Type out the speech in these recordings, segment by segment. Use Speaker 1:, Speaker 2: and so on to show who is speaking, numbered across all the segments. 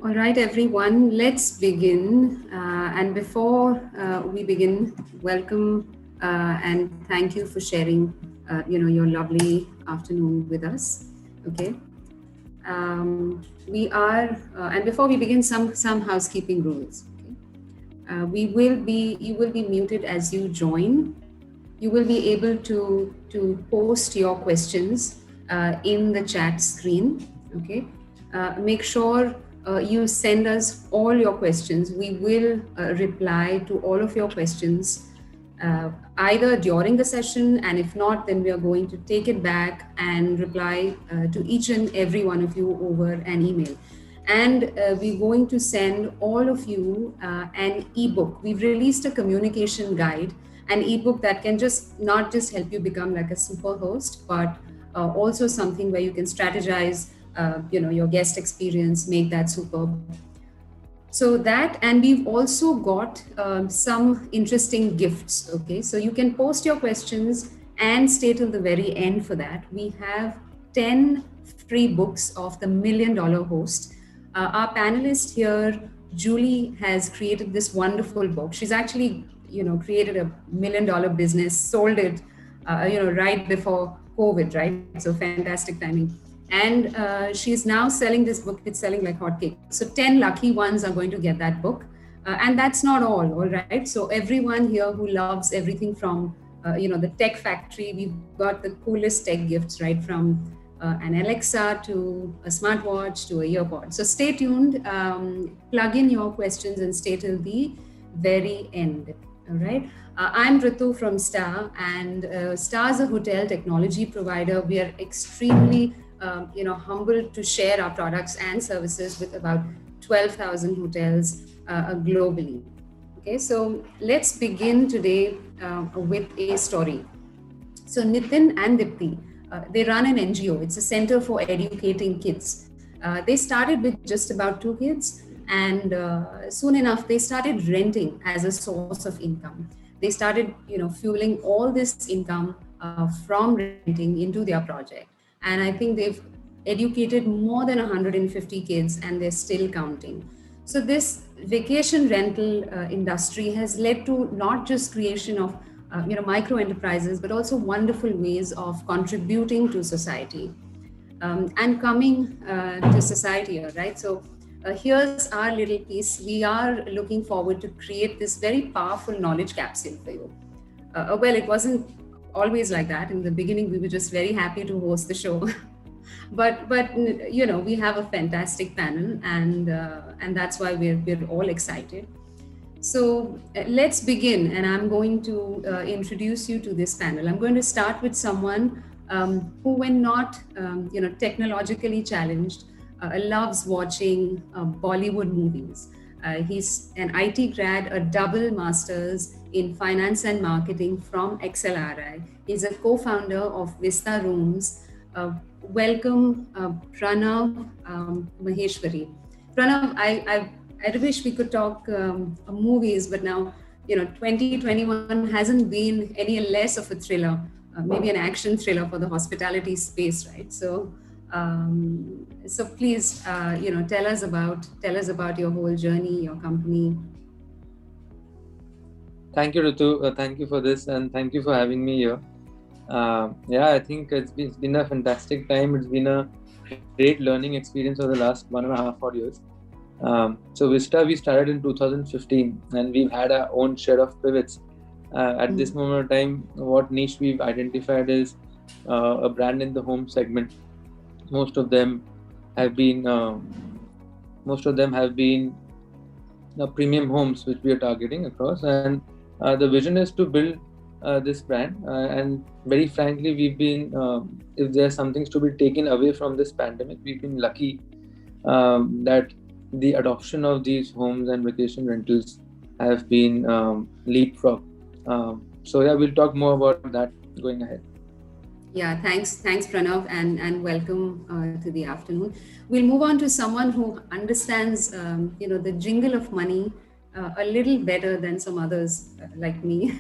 Speaker 1: All right, everyone, let's begin. And before we begin, welcome and thank you for sharing, your lovely afternoon with us. Okay. We are, and before we begin, some housekeeping rules. Okay. You will be muted as you join. You will be able to post your questions in the chat screen. Okay. Make sure you send us all your questions. We will reply to all of your questions either during the session, and if not, then we are going to take it back and reply to each and every one of you over an email. And we're going to send all of you an ebook. We've released a communication guide, an ebook that can just not just help you become like a super host, but also something where you can strategize, your guest experience, make that superb. So that, and we've also got some interesting gifts. Okay, so you can post your questions and stay till the very end for that. We have 10 free books of the $1 Million Host. Our panelist here, Julie, has created this wonderful book. She's actually, created a $1 million business, sold it, right before COVID, right? So fantastic timing. And she's now selling this book. It's selling like hotcakes. So 10 lucky ones are going to get that book. And that's not all right? So everyone here who loves everything from, the tech factory, we've got the coolest tech gifts, right? From an Alexa to a smartwatch to a earpod. So stay tuned, plug in your questions and stay till the very end. All right. I'm Rutu from STAAH, and STAAH is a hotel technology provider. We are extremely humbled to share our products and services with about 12,000 hotels globally. Okay, so let's begin today with a story. So Nitin and Dipti, they run an NGO. It's a center for educating kids. They started with just about 2 kids, and soon enough they started renting as a source of income. They started, fueling all this income from renting into their project. And I think they've educated more than 150 kids, and they're still counting. So this vacation rental industry has led to not just creation of micro enterprises, but also wonderful ways of contributing to society and coming to society here, right? So here's our little piece. We are looking forward to create this very powerful knowledge capsule for you. Well, it wasn't always like that. In the beginning, we were just very happy to host the show. but we have a fantastic panel, and that's why we're all excited. So let's begin, and I'm going to introduce you to this panel. I'm going to start with someone who, when not technologically challenged, loves watching Bollywood movies. He's an IT grad, a double master's in finance and marketing from XLRI. He's a co-founder of Vista Rooms. Welcome, Pranav Maheshwari. Pranav, I wish we could talk movies, but now 2021 hasn't been any less of a thriller, maybe an action thriller for the hospitality space, right? So please, tell us about your whole journey, your company.
Speaker 2: Thank you, Rutu. Thank you for this, and thank you for having me here. I think it's been a fantastic time. It's been a great learning experience over the last 1.5 odd years. So Vista, we started in 2015, and we've had our own share of pivots. At this moment of time, what niche we've identified is a brand in the home segment. Most of them have been premium homes which we are targeting across, and the vision is to build this brand. And very frankly, we've been, if there's something to be taken away from this pandemic, we've been lucky that the adoption of these homes and vacation rentals have been leapfrog. We'll talk more about that going ahead.
Speaker 1: Yeah, thanks Pranav, and welcome to the afternoon. We'll move on to someone who understands the jingle of money a little better than some others like me.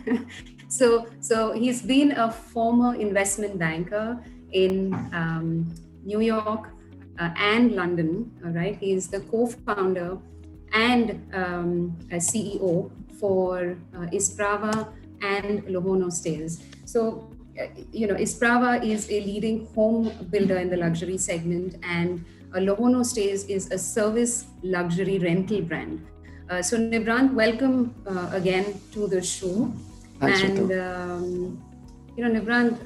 Speaker 1: So he's been a former investment banker in New York, and London, right? He is the co-founder and a CEO for Isprava and Lohono Stays. So, Isprava is a leading home builder in the luxury segment, and Lohono Stays is a service luxury rental brand. So, Nibhrant, welcome again to the show.
Speaker 3: Thanks,
Speaker 1: and
Speaker 3: Rutu.
Speaker 1: Nibhrant,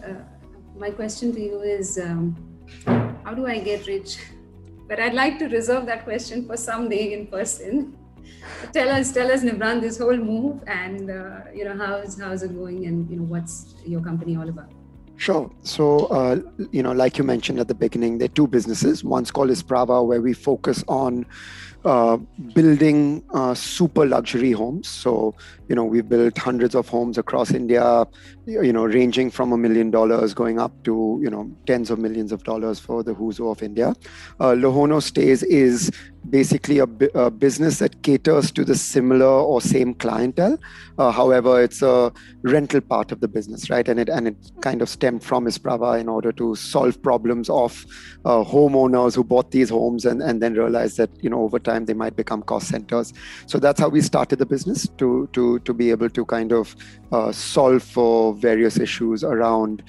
Speaker 1: my question to you is, how do I get rich? But I'd like to reserve that question for someday in person. Tell us, Nibhrant, this whole move, and how's it going, and what's your company all about?
Speaker 3: Sure. So, like you mentioned at the beginning, there are two businesses. One's called Isprava, where we focus on building super luxury homes. So, we've built hundreds of homes across India, ranging from $1 million going up to, tens of millions of dollars for the who's who of India. Lohono Stays is basically a business that caters to the similar or same clientele. However, it's a rental part of the business, right? And it kind of stemmed from Isprava in order to solve problems of homeowners who bought these homes and then realized that, over time they might become cost centers. So that's how we started the business, to be able to kind of solve for various issues around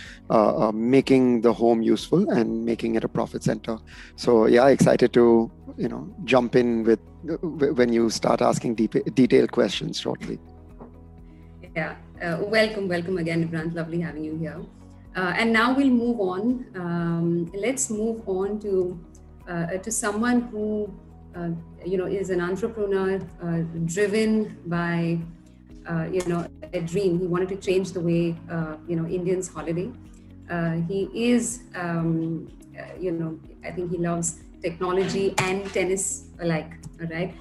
Speaker 3: making the home useful and making it a profit center. So yeah, excited to jump in with when you start asking detailed questions shortly.
Speaker 1: Yeah, welcome again, Nibhrant. Lovely having you here. And now we'll move on. Let's move on to someone who is an entrepreneur driven by a dream. He wanted to change the way Indians holiday. He is I think he loves technology and tennis alike. All right.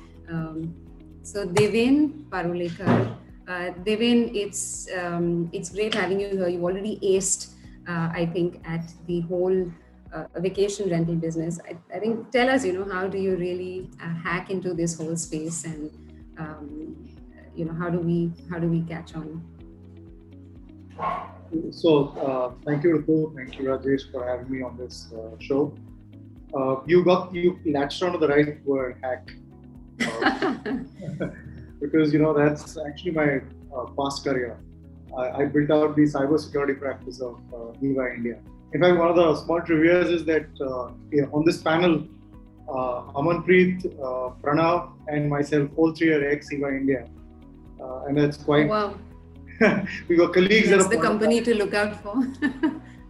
Speaker 1: So Deven, Parulekar. Deven, it's great having you here. You've already aced, I think, at the whole vacation rental business. I think, tell us, how do you really hack into this whole space, and how do we catch on?
Speaker 4: So thank you, Rutu. Thank you, Rajesh, for having me on this show. You latched onto the right word, hack. Because that's actually my past career. I built out the cybersecurity practice of Viva India. In fact, one of the small trivias is that on this panel, Amanpreet, Pranav, and myself, all three are ex-Viva India, and that's quite.
Speaker 1: Oh, wow.
Speaker 4: We were colleagues.
Speaker 1: That's the company to look out for.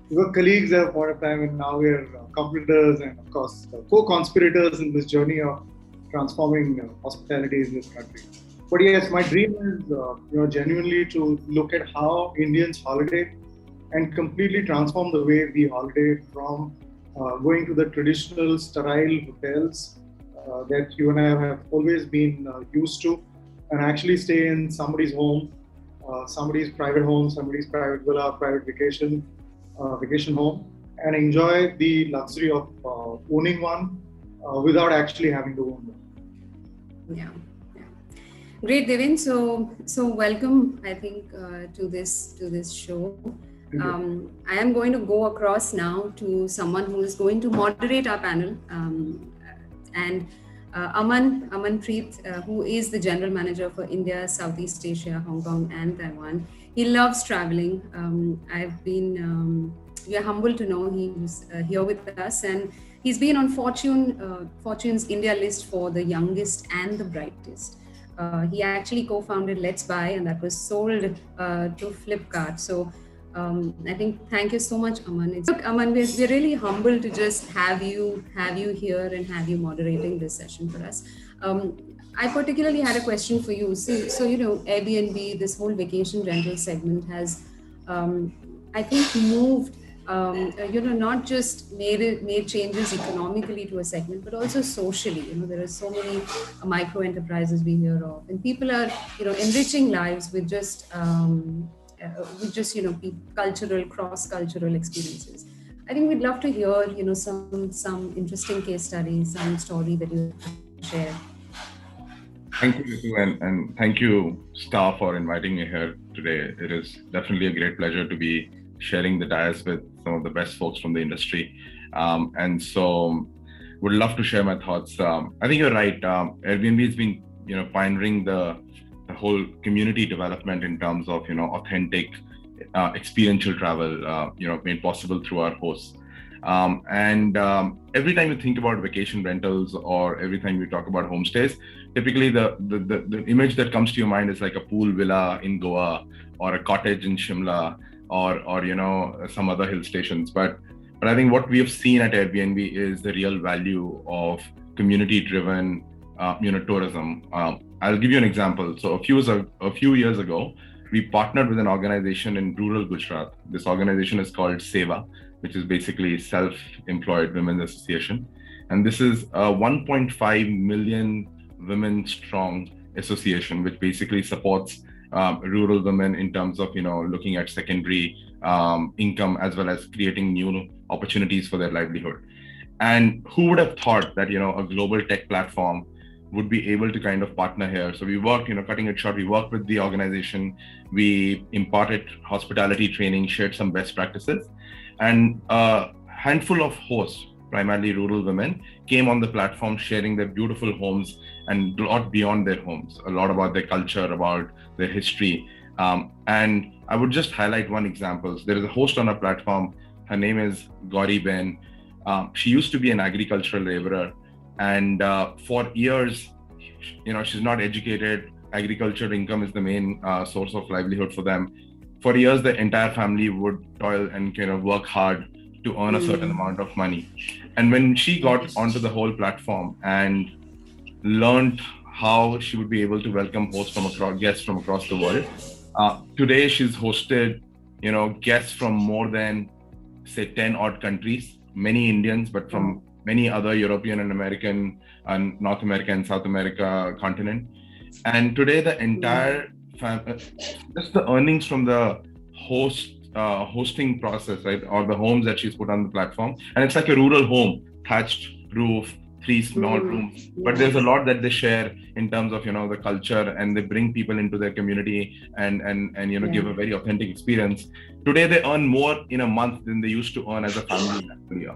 Speaker 4: We were colleagues at a point of time, and now we're competitors and, of course, co-conspirators in this journey of transforming hospitality in this country. But yes, my dream is, genuinely to look at how Indians holiday and completely transform the way we holiday, from going to the traditional sterile hotels that you and I have always been used to, and actually stay in somebody's home, somebody's private home, somebody's private villa, private vacation home, and enjoy the luxury of owning one without actually having to own one.
Speaker 1: Yeah. Great, Deven. So welcome, I think, to this show. I am going to go across now to someone who is going to moderate our panel, and Amanpreet, who is the general manager for India, Southeast Asia, Hong Kong, and Taiwan. He loves traveling. We are humbled to know he's here with us, and he's been on Fortune's India list for the youngest and the brightest. He actually co-founded Let's Buy, and that was sold to Flipkart. So I think, thank you so much, Aman. Aman, we're really humbled to just have you here and have you moderating this session for us. I particularly had a question for you. So Airbnb, this whole vacation rental segment has, I think, moved. Not just made changes economically to a segment, but also socially. There are so many micro enterprises we hear of, and people are, enriching lives with just cultural, cross-cultural experiences. I think we'd love to hear, some interesting case studies, some story that you share.
Speaker 5: Thank you, Rutu, and thank you, STAAH, for inviting me here today. It is definitely a great pleasure to be sharing the dais with some of the best folks from the industry. And so would love to share my thoughts. I think you're right. Airbnb has been, pioneering the whole community development in terms of, authentic, experiential travel, made possible through our hosts. Every time you think about vacation rentals or every time you talk about homestays, typically the image that comes to your mind is like a pool villa in Goa or a cottage in Shimla or some other hill stations. But I think what we have seen at Airbnb is the real value of community-driven, tourism. I'll give you an example. So a few years ago, we partnered with an organization in rural Gujarat. This organization is called STAAH, which is basically Self-Employed Women's Association. And this is a 1.5 million women strong association, which basically supports rural women in terms of, looking at secondary income as well as creating new opportunities for their livelihood. And who would have thought that, a global tech platform would be able to kind of partner here. So we worked, cutting it short, we worked with the organization, we imparted hospitality training, shared some best practices, and a handful of hosts, primarily rural women, came on the platform sharing their beautiful homes and a lot beyond their homes, a lot about their culture, about their history. And I would just highlight one example. There is a host on our platform. Her name is Gauri Ben. She used to be an agricultural laborer. And for years, she's not educated. Agriculture income is the main source of livelihood for them. For years, the entire family would toil and kind of work hard to earn a certain amount of money. And when she got onto the whole platform and learned how she would be able to welcome guests from across the world, today she's hosted, guests from more than, say, 10 odd countries, many Indians, but from many other European and American and North America and South America continent. And today the entire just the earnings from the hosting process, right, or the homes that she's put on the platform, and it's like a rural home, thatched roof, 3 small rooms, but there's a lot that they share in terms of the culture, and they bring people into their community and give a very authentic experience. Today they earn more in a month than they used to earn as a family per year.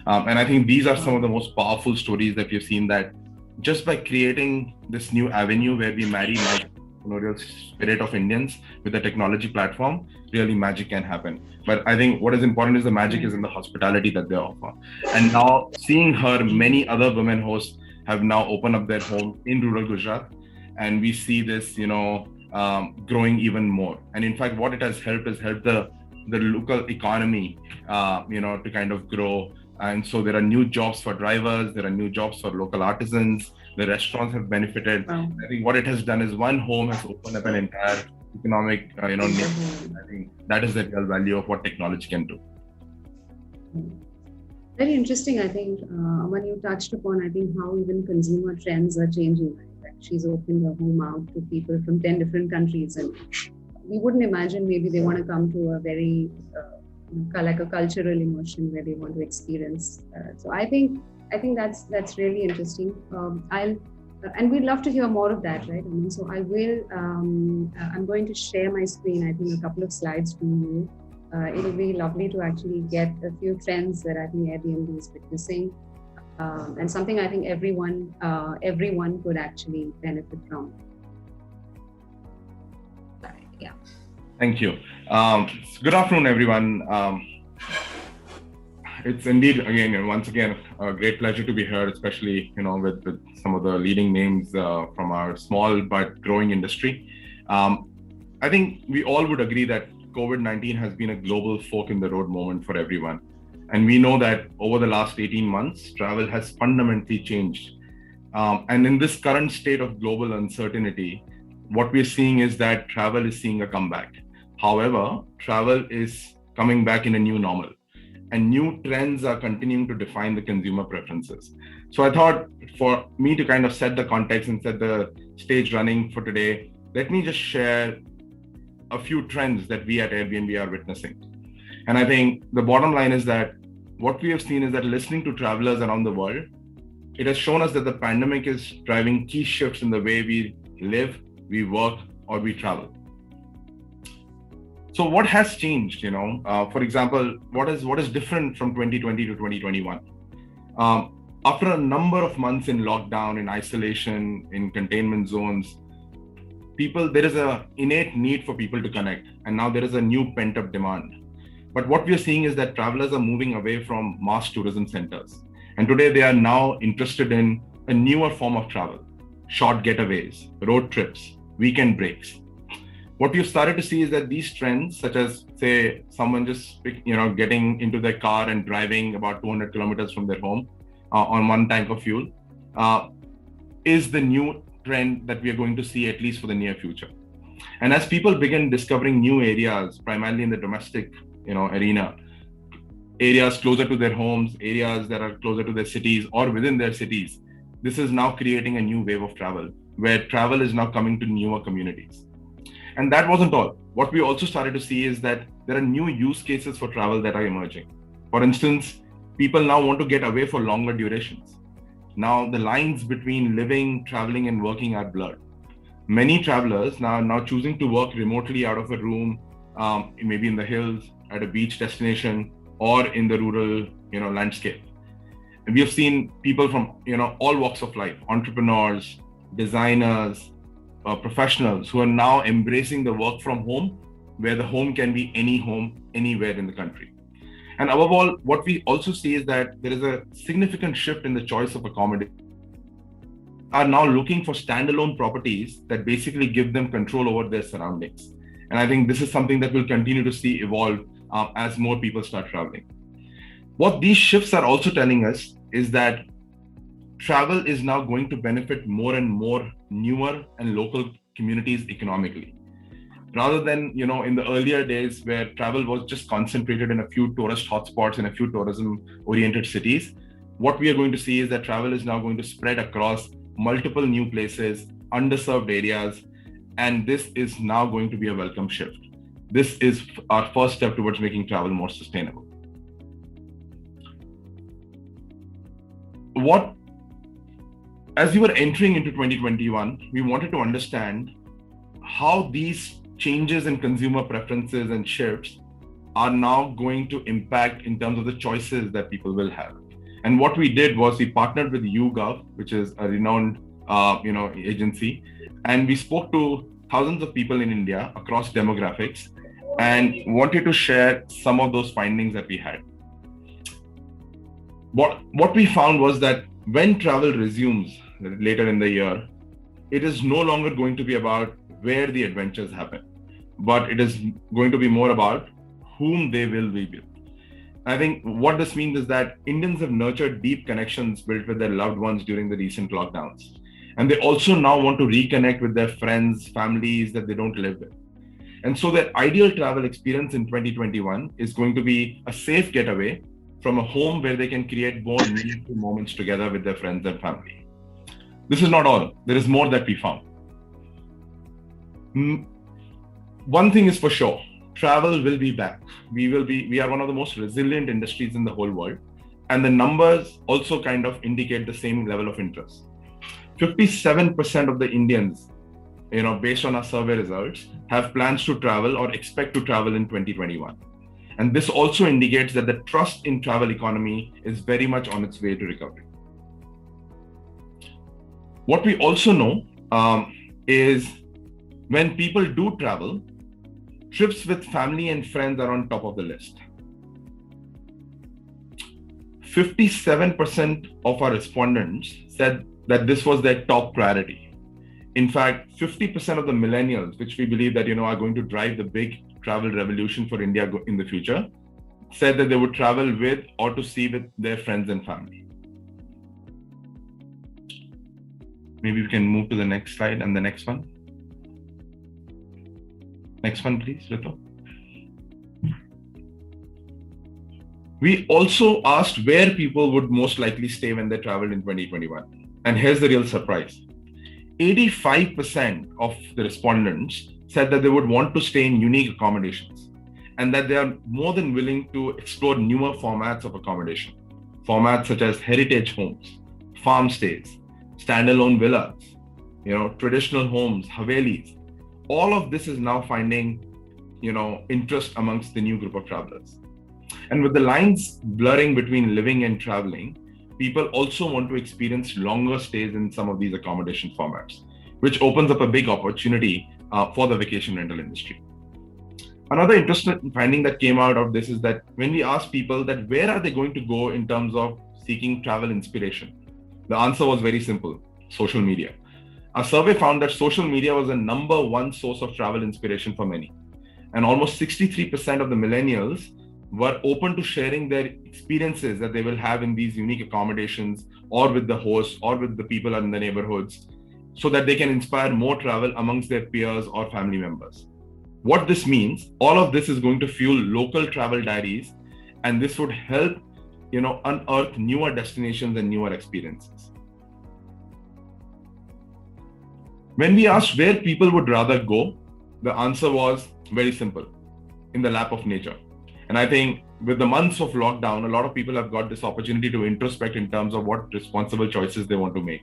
Speaker 5: And I think these are some of the most powerful stories that we've seen, that just by creating this new avenue where we marry the entrepreneurial spirit of Indians with the technology platform, really magic can happen. But I think what is important is the magic is in the hospitality that they offer. And now seeing her, many other women hosts have now opened up their home in rural Gujarat. And we see this, growing even more. And in fact, what it has helped is help the local economy, to kind of grow. And so there are new jobs for drivers, there are new jobs for local artisans, the restaurants have benefited. Wow. I think what it has done is one home has opened up an entire economic, niche. I think that is the real value of what technology can do.
Speaker 1: Very interesting. I think, Aman, you touched upon, I think, how even consumer trends are changing. Like she's opened her home out to people from 10 different countries. And we wouldn't imagine maybe they want to come to a very, like a cultural immersion where they want to experience. So I think that's really interesting. And we'd love to hear more of that, right? So I will. I'm going to share my screen. I think a couple of slides from you. It'll be lovely to actually get a few trends that I think Airbnb is witnessing, and something I think everyone could actually benefit from. Yeah.
Speaker 5: Thank you. Good afternoon, everyone. It's indeed, once again, a great pleasure to be here, especially, with some of the leading names from our small but growing industry. I think we all would agree that COVID-19 has been a global fork in the road moment for everyone. And we know that over the last 18 months, travel has fundamentally changed. And in this current state of global uncertainty, what we're seeing is that travel is seeing a comeback. However, travel is coming back in a new normal, and new trends are continuing to define the consumer preferences. So I thought, for me to kind of set the context and set the stage running for today, let me just share a few trends that we at Airbnb are witnessing. And I think the bottom line is that what we have seen is that listening to travelers around the world, it has shown us that the pandemic is driving key shifts in the way we live, we work, or we travel. So what has changed? For example, what is different from 2020 to 2021? After a number of months in lockdown, in isolation, in containment zones, there is an innate need for people to connect. And now there is a new pent-up demand. But what we are seeing is that travelers are moving away from mass tourism centers. And today they are now interested in a newer form of travel, short getaways, road trips, weekend breaks. What we've started to see is that these trends, such as, say, someone just getting into their car and driving about 200 kilometers from their home on one tank of fuel, is the new trend that we are going to see, at least for the near future. And as people begin discovering new areas, primarily in the domestic arena, areas closer to their homes, areas that are closer to their cities or within their cities, this is now creating a new wave of travel, where travel is now coming to newer communities. And that wasn't all. What we also started to see is that there are new use cases for travel that are emerging. For instance, people now want to get away for longer durations. Now the lines between living, traveling, and working are blurred. Many travelers now choosing to work remotely out of a room, maybe in the hills, at a beach destination, or in the rural, landscape. And we have seen people from, all walks of life, entrepreneurs, designers, professionals who are now embracing the work from home, where the home can be any home, anywhere in the country. And above all, what we also see is that there is a significant shift in the choice of accommodation. Are now looking for standalone properties that basically give them control over their surroundings. And I think this is something that we'll continue to see evolve as more people start traveling. What these shifts are also telling us is that travel is now going to benefit more and more newer and local communities economically. Rather than, in the earlier days where travel was just concentrated in a few tourist hotspots in a few tourism-oriented cities, what we are going to see is that travel is now going to spread across multiple new places, underserved areas, and this is now going to be a welcome shift. This is our first step towards making travel more sustainable. As we were entering into 2021, we wanted to understand how these changes in consumer preferences and shifts are now going to impact in terms of the choices that people will have. And what we did was we partnered with YouGov, which is a renowned agency, and we spoke to thousands of people in India across demographics and wanted to share some of those findings that we had. What we found was that when travel resumes later in the year, it is no longer going to be about where the adventures happen, but it is going to be more about whom they will be with. I think what this means is that Indians have nurtured deep connections built with their loved ones during the recent lockdowns. And they also now want to reconnect with their friends, families that they don't live with. And so their ideal travel experience in 2021 is going to be a safe getaway from a home where they can create more meaningful moments together with their friends and family. This is not all. There is more that we found. One thing is for sure, travel will be back. We are one of the most resilient industries in the whole world. And the numbers also kind of indicate the same level of interest. 57% of the Indians, based on our survey results, have plans to travel or expect to travel in 2021. And this also indicates that the trust in travel economy is very much on its way to recovery. What we also know is when people do travel, trips with family and friends are on top of the list. 57% of our respondents said that this was their top priority. In fact, 50% of the millennials, which we believe that are going to drive the big travel revolution for India in the future, said that they would travel with or to see with their friends and family. Maybe we can move to the next slide and the next one. Next one, please, Rutu. We also asked where people would most likely stay when they traveled in 2021. And here's the real surprise. 85% of the respondents said that they would want to stay in unique accommodations and that they are more than willing to explore newer formats of accommodation. Formats such as heritage homes, farm stays, standalone villas, traditional homes, havelis. All of this is now finding, interest amongst the new group of travelers. And with the lines blurring between living and traveling, people also want to experience longer stays in some of these accommodation formats, which opens up a big opportunity for the vacation rental industry. Another interesting finding that came out of this is that when we asked people that where are they going to go in terms of seeking travel inspiration, the answer was very simple: social media. Our survey found that social media was the number one source of travel inspiration for many. And almost 63% of the millennials were open to sharing their experiences that they will have in these unique accommodations or with the hosts or with the people in the neighborhoods, so that they can inspire more travel amongst their peers or family members. What this means, all of this is going to fuel local travel diaries, and this would help, unearth newer destinations and newer experiences. When we asked where people would rather go, the answer was very simple: in the lap of nature. And I think with the months of lockdown, a lot of people have got this opportunity to introspect in terms of what responsible choices they want to make.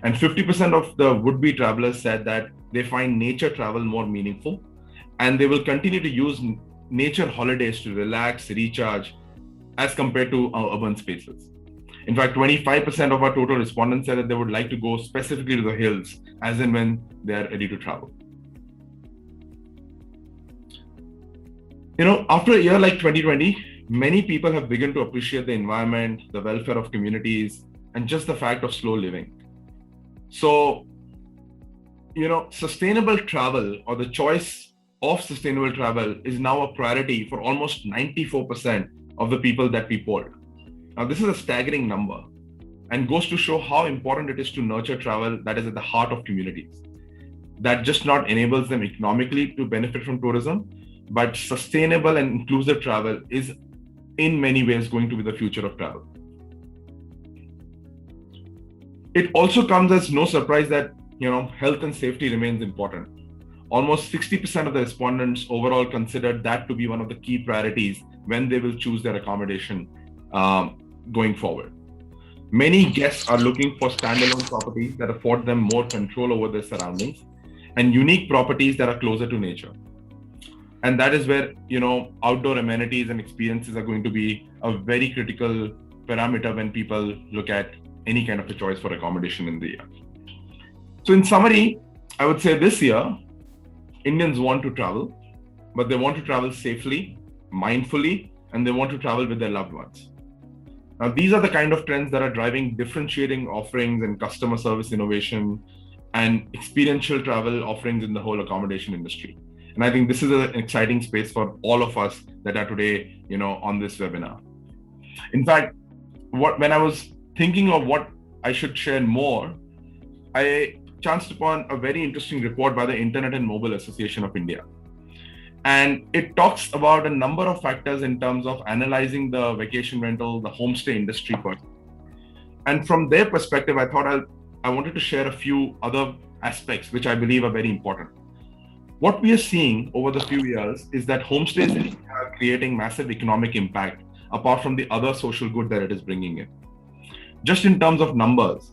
Speaker 5: And 50% of the would-be travelers said that they find nature travel more meaningful, and they will continue to use nature holidays to relax, recharge, as compared to our urban spaces. In fact, 25% of our total respondents said that they would like to go specifically to the hills as and when they are ready to travel. After a year like 2020, many people have begun to appreciate the environment, the welfare of communities, and just the fact of slow living. So, sustainable travel, or the choice of sustainable travel, is now a priority for almost 94% of the people that we polled. Now, this is a staggering number and goes to show how important it is to nurture travel that is at the heart of communities, that just not enables them economically to benefit from tourism, but sustainable and inclusive travel is in many ways going to be the future of travel. It also comes as no surprise that, health and safety remains important. Almost 60% of the respondents overall considered that to be one of the key priorities when they will choose their accommodation going forward. Many guests are looking for standalone properties that afford them more control over their surroundings, and unique properties that are closer to nature. And that is where, outdoor amenities and experiences are going to be a very critical parameter when people look at any kind of a choice for accommodation in the year. So in summary, I would say this year, Indians want to travel, but they want to travel safely, mindfully, and they want to travel with their loved ones. Now, these are the kind of trends that are driving differentiating offerings and customer service innovation and experiential travel offerings in the whole accommodation industry. And I think this is an exciting space for all of us that are today, on this webinar. In fact, when I was thinking of what I should share more, I chanced upon a very interesting report by the Internet and Mobile Association of India. And it talks about a number of factors in terms of analyzing the vacation rental, the homestay industry first. And from their perspective, I thought I wanted to share a few other aspects which I believe are very important. What we are seeing over the few years is that homestays are creating massive economic impact apart from the other social good that it is bringing in. Just in terms of numbers,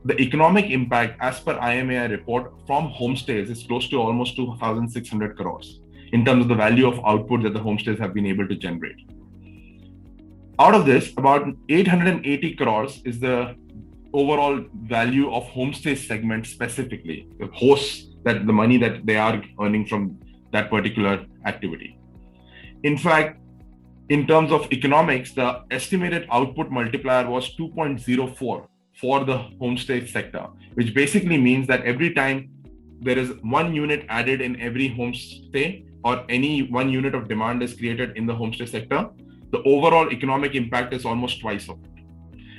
Speaker 5: the economic impact as per IMAI report from homestays is close to almost 2,600 crores in terms of the value of output that the homestays have been able to generate. Out of this, about 880 crores is the overall value of homestay segment specifically, the hosts, that the money that they are earning from that particular activity. In fact, in terms of economics, the estimated output multiplier was 2.04 for the homestay sector, which basically means that every time there is one unit added in every homestay or any one unit of demand is created in the homestay sector, the overall economic impact is almost twice of it.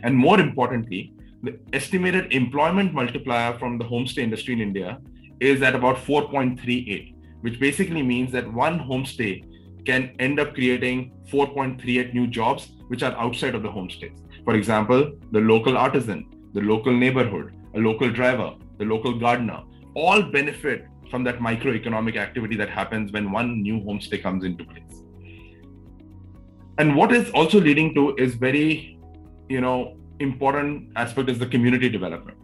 Speaker 5: And more importantly, the estimated employment multiplier from the homestay industry in India is at about 4.38, which basically means that one homestay can end up creating 4.38 new jobs, which are outside of the homestays. For example, the local artisan, the local neighborhood, a local driver, the local gardener, all benefit from that microeconomic activity that happens when one new homestay comes into place. And what is also leading to is very, important aspect is the community development.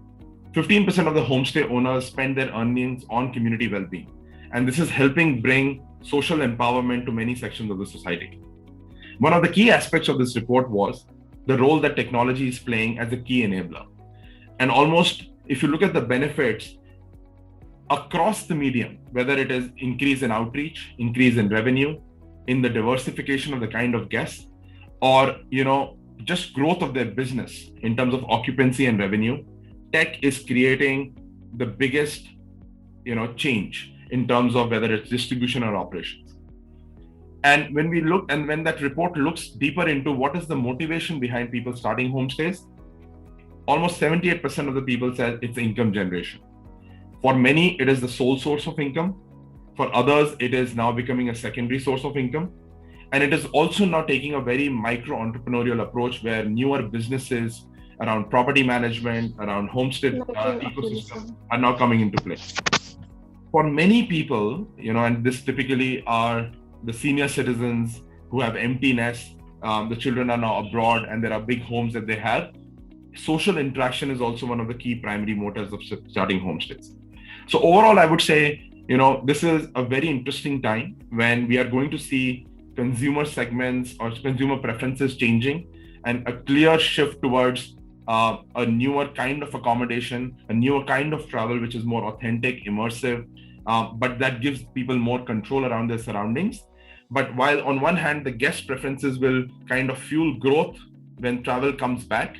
Speaker 5: 15% of the homestay owners spend their earnings on community well-being. And this is helping bring social empowerment to many sections of the society. One of the key aspects of this report was the role that technology is playing as a key enabler. And almost, if you look at the benefits across the medium, whether it is increase in outreach, increase in revenue, in the diversification of the kind of guests, or just growth of their business in terms of occupancy and revenue, tech is creating the biggest change in terms of whether it's distribution or operations. And when we look, and when that report looks deeper into what is the motivation behind people starting homestays, almost 78% of the people said it's income generation. For many, it is the sole source of income. For others, it is now becoming a secondary source of income. And it is also now taking a very micro-entrepreneurial approach where newer businesses around property management, around homestead ecosystem are now coming into play. For many people, and this typically are the senior citizens who have empty nests, the children are now abroad and there are big homes that they have. Social interaction is also one of the key primary motives of starting homestays. So overall, I would say, this is a very interesting time when we are going to see consumer segments or consumer preferences changing and a clear shift towards a newer kind of accommodation, a newer kind of travel, which is more authentic, immersive, but that gives people more control around their surroundings. But while on one hand, the guest preferences will kind of fuel growth when travel comes back,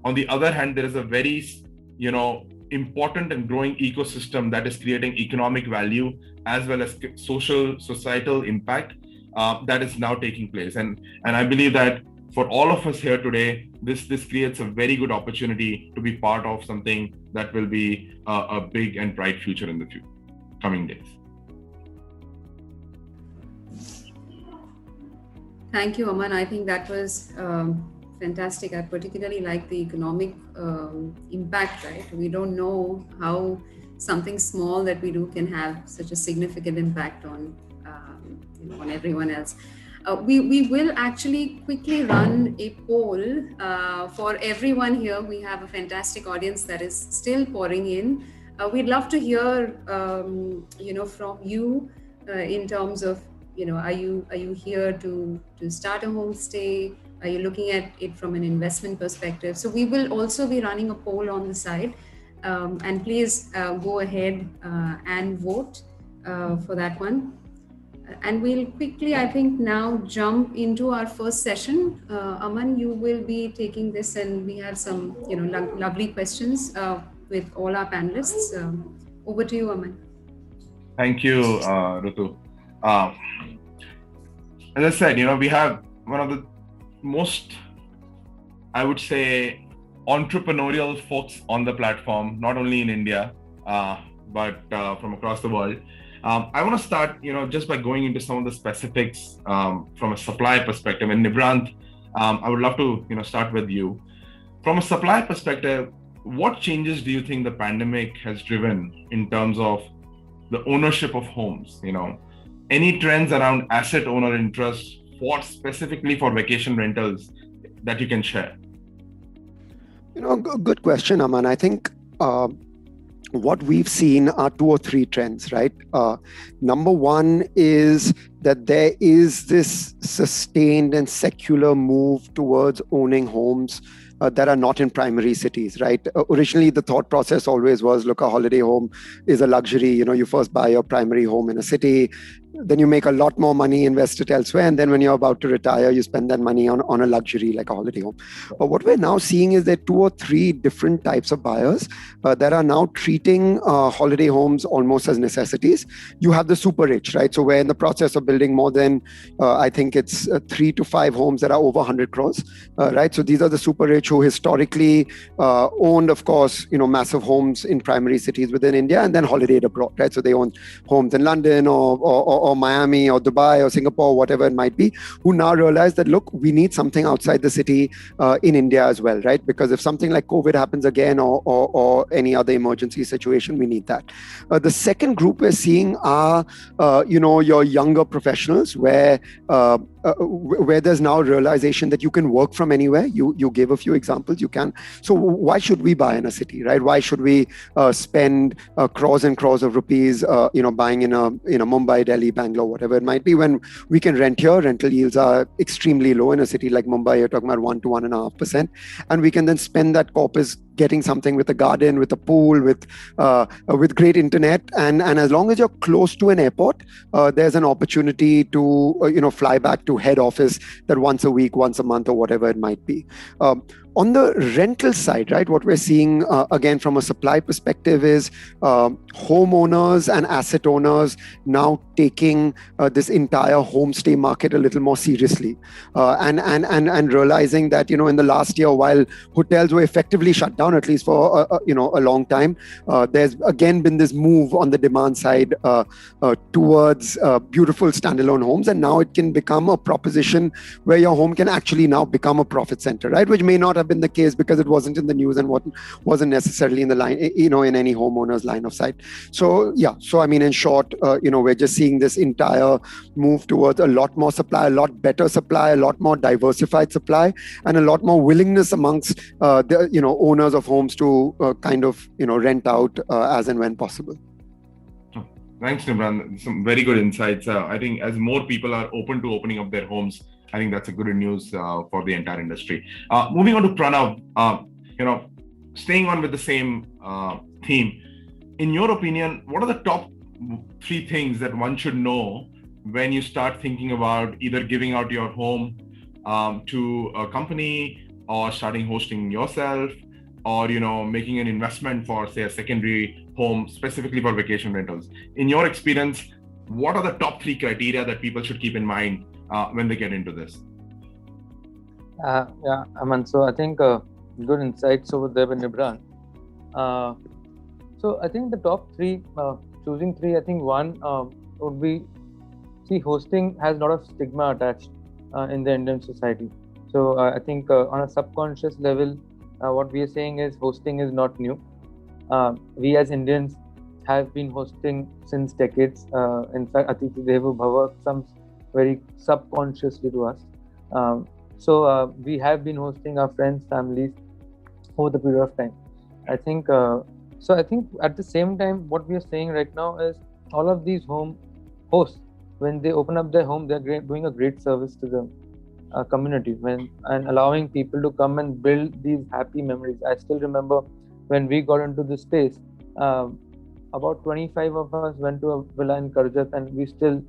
Speaker 5: on the other hand, there is a very, important and growing ecosystem that is creating economic value as well as societal impact that is now taking place. And I believe that for all of us here today, this creates a very good opportunity to be part of something that will be a big and bright future in the coming days.
Speaker 1: Thank you, Aman. I think that was fantastic. I particularly like the economic impact, right? We don't know how something small that we do can have such a significant impact on everyone else. We will actually quickly run a poll for everyone here. We have a fantastic audience that is still pouring in. We'd love to hear, from you in terms of, are you here to start a homestay? Are you looking at it from an investment perspective? So we will also be running a poll on the side, and please go ahead and vote for that one. And we'll quickly, I think, now jump into our first session. Aman, you will be taking this, and we have some, lovely questions with all our panelists. Over to you, Aman.
Speaker 5: Thank you, Rutu. As I said, we have one of the most, I would say, entrepreneurial folks on the platform, not only in India, but from across the world. I want to start, just by going into some of the specifics from a supply perspective. And Nibhrant, I would love to, start with you. From a supply perspective, what changes do you think the pandemic has driven in terms of the ownership of homes? Any trends around asset owner interest specifically for vacation rentals that you can share?
Speaker 3: Good question, Aman. I think what we've seen are 2 or 3 trends, right? Number one is that there is this sustained and secular move towards owning homes that are not in primary cities, right? Originally, the thought process always was, look, a holiday home is a luxury. You first buy your primary home in a city, then you make a lot more money, invest it elsewhere, and then when you're about to retire, you spend that money on a luxury like a holiday home. But what we're now seeing is that 2 or 3 different types of buyers that are now treating holiday homes almost as necessities. You have the super rich, right? So we're in the process of building more than, I think it's 3 to 5 homes that are over 100 crores, right? So these are the super rich who historically owned, of course, massive homes in primary cities within India and then holidayed abroad, right? So they own homes in London or Miami or Dubai or Singapore, whatever it might be, who now realize that, look, we need something outside the city in India as well, right? Because if something like COVID happens again or any other emergency situation, we need that. The second group we're seeing are, your younger professionals where where there's now realization that you can work from anywhere. You gave a few examples. You can. So why should we buy in a city, right? Why should we spend crores and crores of rupees, buying in a Mumbai, Delhi, Bangalore, whatever it might be, when we can rent here? Rental yields are extremely low in a city like Mumbai. You're talking about 1 to 1.5%, and we can then spend that corpus getting something with a garden, with a pool, with great internet, and as long as you're close to an airport, there's an opportunity to fly back to head office that once a week, once a month, or whatever it might be. On the rental side, right, what we're seeing again from a supply perspective is homeowners and asset owners now taking this entire homestay market a little more seriously, and realizing that in the last year, while hotels were effectively shut down, at least for a long time, there's again been this move on the demand side towards beautiful standalone homes, and now it can become a proposition where your home can actually now become a profit center, right? Which may not have been the case because it wasn't in the news and wasn't necessarily in the line, in any homeowner's line of sight. So I mean, in short, we're just seeing this entire move towards a lot more supply, a lot better supply, a lot more diversified supply, and a lot more willingness amongst the owners of homes to rent out as and when possible.
Speaker 5: Thanks, Nibhrant. Some very good insights. I think as more people are open to opening up their homes, I think that's a good news for the entire industry. Moving on to Pranav, staying on with the same theme, in your opinion, what are the top 3 things that one should know when you start thinking about either giving out your home to a company, or starting hosting yourself, or making an investment for, say, a secondary home specifically for vacation rentals? In your experience, what are the top 3 criteria that people should keep in mind when they get into this?
Speaker 2: Aman. So I think good insights over there with Nibhrant. So I think the top 3, choosing 3, I think one would be, hosting has a lot of stigma attached in the Indian society. So I think on a subconscious level, what we are saying is hosting is not new. We as Indians have been hosting since decades. In fact, Atithi Devo Bhava comes very subconsciously to us. So we have been hosting our friends, families over the period of time. I think at the same time, what we are saying right now is all of these home hosts, when they open up their home, they're doing a great service to the community and allowing people to come and build these happy memories. I still remember when we got into this space, about 25 of us went to a villa in Karjat, and we still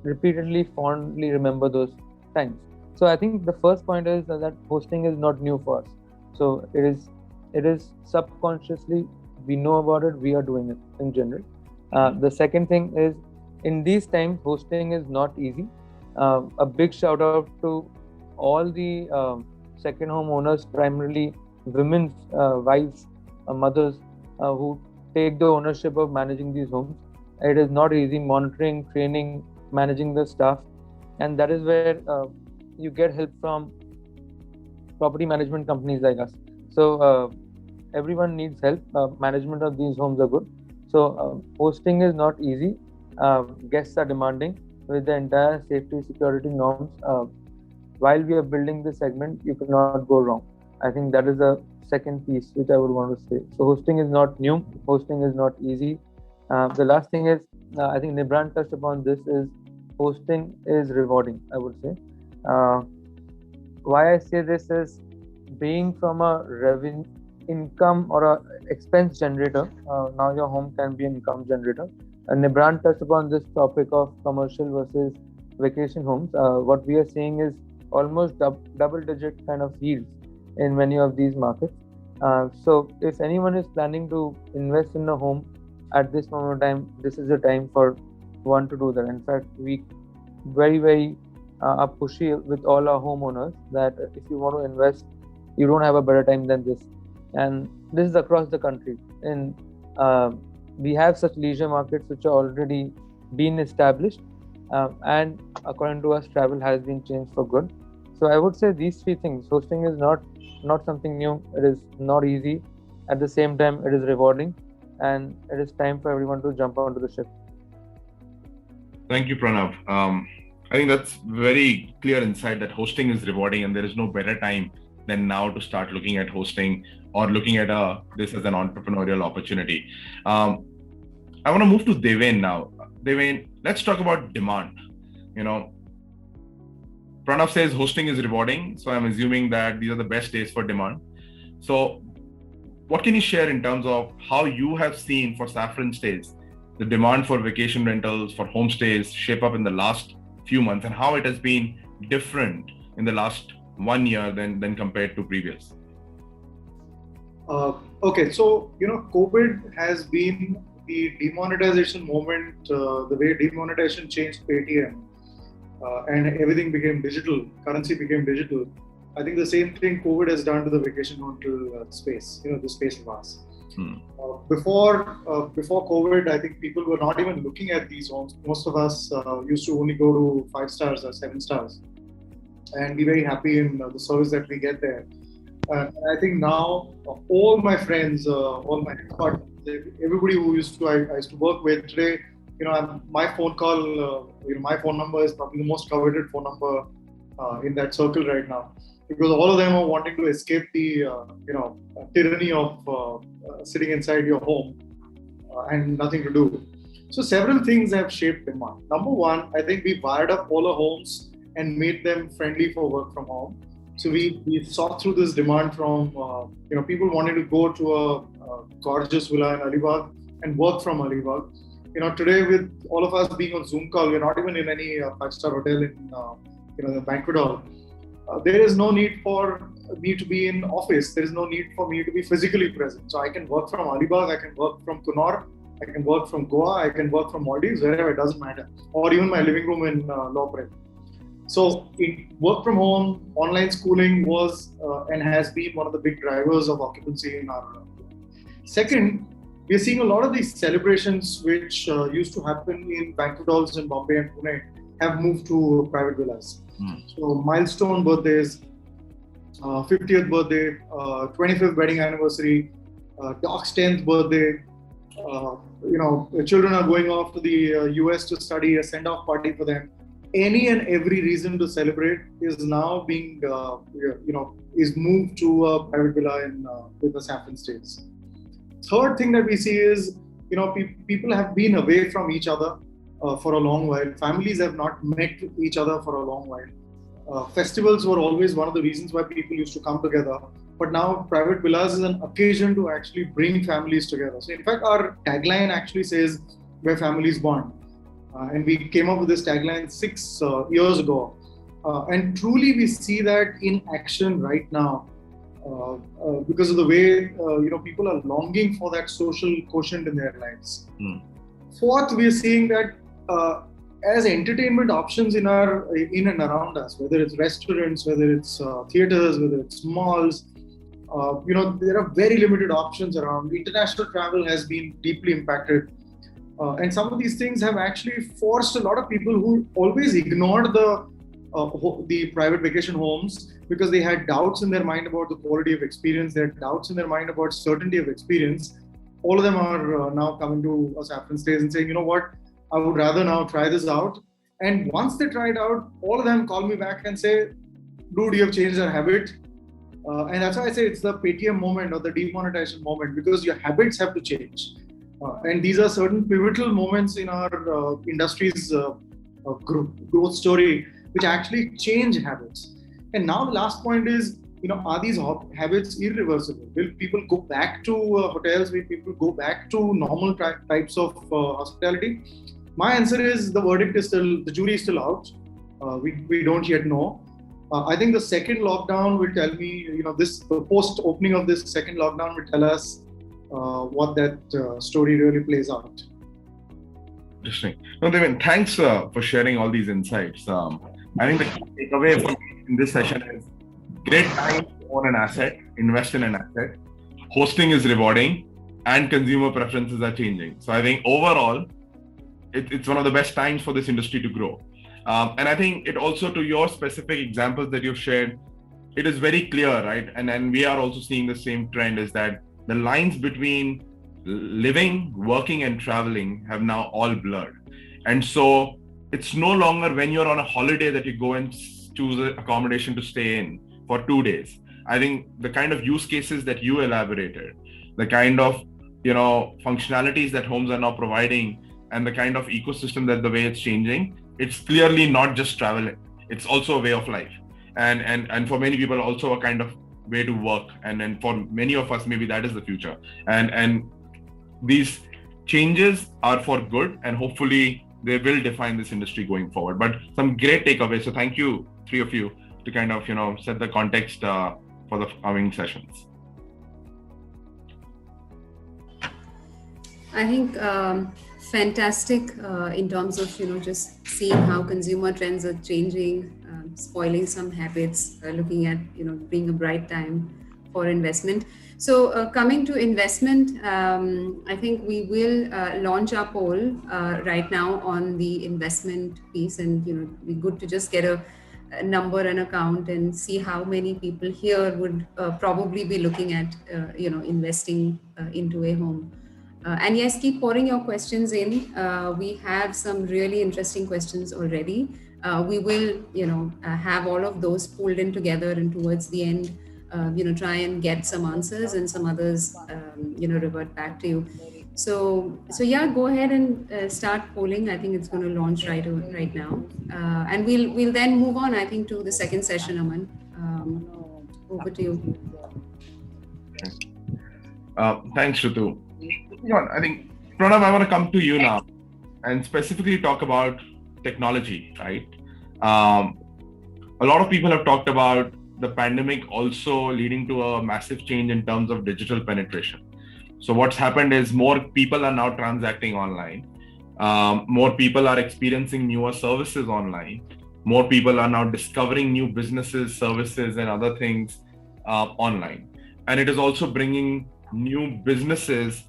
Speaker 2: repeatedly fondly remember those times. So I think the first point is that hosting is not new for us. So it is subconsciously, we know about it, we are doing it in general. The second thing is, in these times, hosting is not easy. A big shout out to all the second home owners, primarily women's wives, mothers who take the ownership of managing these homes. It is not easy monitoring, training, managing the staff, and that is where you get help from property management companies like us. So everyone needs help. Management of these homes are good. So hosting is not easy. Guests are demanding. With the entire safety security norms, while we are building this segment, you cannot go wrong. I think that is the second piece which I would want to say. So hosting is not new, hosting is not easy. The last thing is, I think Nibhrant touched upon this, is hosting is rewarding, I would say. Why I say this is, being from a revenue income or a expense generator, now your home can be an income generator. And Nibhrant touched upon this topic of commercial versus vacation homes. What we are seeing is almost double-digit kind of yields in many of these markets. So if anyone is planning to invest in a home at this moment of time, this is the time for one to do that. In fact, we very are pushy with all our homeowners that if you want to invest, you don't have a better time than this. And this is across the country. We have such leisure markets which are already been established, and according to us, travel has been changed for good. So I would say these 3 things. Hosting is not something new. It is not easy. At the same time, it is rewarding, and it is time for everyone to jump onto the ship.
Speaker 5: Thank you, Pranav. I think that's very clear insight that hosting is rewarding, and there is no better time than now to start looking at hosting or looking at this as an entrepreneurial opportunity. I want to move to Deven now. Deven, let's talk about demand. Pranav says hosting is rewarding, so I'm assuming that these are the best days for demand. So what can you share in terms of how you have seen for SaffronStays the demand for vacation rentals, for homestays shape up in the last few months, and how it has been different in the last 1 year than compared to previous?
Speaker 4: Okay, so COVID has been the demonetization moment, the way demonetization changed Paytm, and everything became digital, currency became digital. I think the same thing COVID has done to the vacation rental space, the space of ours. Before COVID, I think people were not even looking at these homes. Most of us used to only go to 5 stars or 7 stars and be very happy in the service that we get there. I think now all my friends, all my partners, everybody who I used to work with today, my phone call, my phone number is probably the most coveted phone number in that circle right now, because all of them are wanting to escape the tyranny of sitting inside your home and nothing to do. So several things have shaped demand. Number one, I think we wired up all our homes and made them friendly for work from home. So we saw through this demand from people wanting to go to a gorgeous villa in Alibag and work from Alibag. Today with all of us being on Zoom call, we're not even in any 5-star hotel in the banquet hall. There is no need for me to be in office. There is no need for me to be physically present. So I can work from Alibag, I can work from Cunard, I can work from Goa, I can work from Maldives, wherever, it doesn't matter. Or even my living room in Lohono. So work from home, online schooling was and has been one of the big drivers of occupancy in our. Second, we are seeing a lot of these celebrations which used to happen in banquet halls in Bombay and Pune have moved to private villas. So milestone birthdays, 50th birthday, 25th wedding anniversary, Doc's 10th birthday. Children are going off to the US to study, a send-off party for them. Any and every reason to celebrate is now being, is moved to a private villa with the SaffronStays. Third thing that we see is, people have been away from each other for a long while. Families have not met each other for a long while. Festivals were always one of the reasons why people used to come together. But now private villas is an occasion to actually bring families together. So in fact, our tagline actually says, where families bond. And we came up with this tagline 6 years ago. And truly we see that in action right now because of the way, people are longing for that social quotient in their lives. Fourth, we are seeing that as entertainment options in and around us, whether it's restaurants, whether it's theaters, whether it's malls, there are very limited options around. International travel has been deeply impacted. And some of these things have actually forced a lot of people who always ignored the private vacation homes because they had doubts in their mind about the quality of experience, they had doubts in their mind about certainty of experience. All of them are now coming to us SaffronStays and saying, you know what, I would rather now try this out. And once they try it out, all of them call me back and say, dude, you have changed our habit. And that's why I say it's the Paytm moment or the demonetization moment, because your habits have to change. And these are certain pivotal moments in our industry's growth story, which actually change habits. And now the last point is, are these habits irreversible? Will people go back to hotels? Will people go back to normal types of hospitality? My answer is the jury is still out. We don't yet know. I think the second lockdown will tell me, the post opening of this second lockdown will tell us what that story really plays out.
Speaker 5: Interesting. No, Deven, thanks for sharing all these insights. I think the key takeaway from in this session is great time to own an asset, invest in an asset. Hosting is rewarding and consumer preferences are changing. So I think overall, it's one of the best times for this industry to grow. And I think it also, to your specific examples that you've shared, it is very clear, right? And we are also seeing the same trend, is that the lines between living, working, and traveling have now all blurred. And so it's no longer when you're on a holiday that you go and choose an accommodation to stay in for 2 days. I think the kind of use cases that you elaborated, the kind of functionalities that homes are now providing, and the kind of ecosystem that the way it's changing, it's clearly not just travel. It's also a way of life, and for many people also a kind of way to work, and then for many of us maybe that is the future. And these changes are for good, and hopefully they will define this industry going forward. But some great takeaways. So thank you, three of you, to kind of set the context for the coming sessions.
Speaker 1: I think fantastic in terms of just seeing how consumer trends are changing, spoiling some habits, looking at being a bright time for investment. So coming to investment, I think we will launch our poll right now on the investment piece, and it'd be good to just get a number and a count and see how many people here would probably be looking at investing into a home. And yes, keep pouring your questions in. We have some really interesting questions already. We will, have all of those pulled in together, and towards the end, try and get some answers, and some others, revert back to you. So yeah, go ahead and start polling. I think it's going to launch right now, and we'll then move on, I think, to the second session. Aman, over to you.
Speaker 5: Thanks, Rutu. I think, Pranav, I want to come to you now and specifically talk about technology, right? A lot of people have talked about the pandemic also leading to a massive change in terms of digital penetration. So what's happened is more people are now transacting online. More people are experiencing newer services online. More people are now discovering new businesses, services, and other things online. And it is also bringing new businesses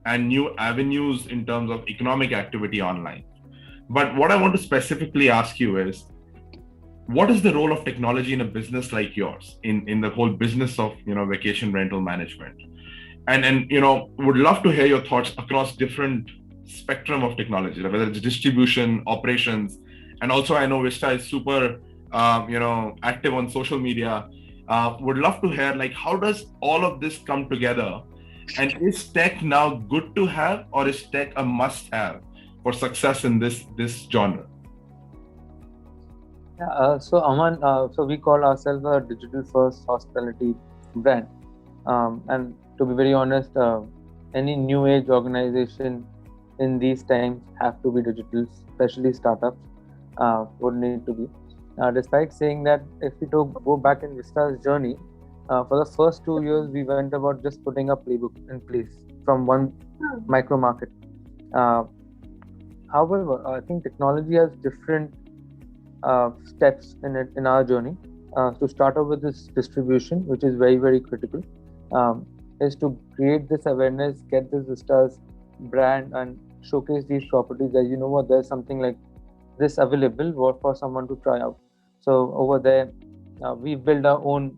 Speaker 5: and new avenues in terms of economic activity online. But what I want to specifically ask you is, what is the role of technology in a business like yours, in the whole business of vacation rental management? And would love to hear your thoughts across different spectrum of technology, whether it's distribution, operations, and also I know Vista is super active on social media. Would love to hear, like, how does all of this come together? And is tech now good to have, or is tech a must-have for success in this genre?
Speaker 2: So Aman, so we call ourselves a digital-first hospitality brand, and to be very honest, any new age organization in these times have to be digital, especially startups would need to be. Despite saying that, if we go back in Vista's journey, for the first 2 years, we went about just putting a playbook in place from one micro market. However, I think technology has different steps in it in our journey. To start off with this distribution, which is very, very critical, is to create this awareness, get this Vista's brand, and showcase these properties that there's something like this available for someone to try out. So over there, we build our own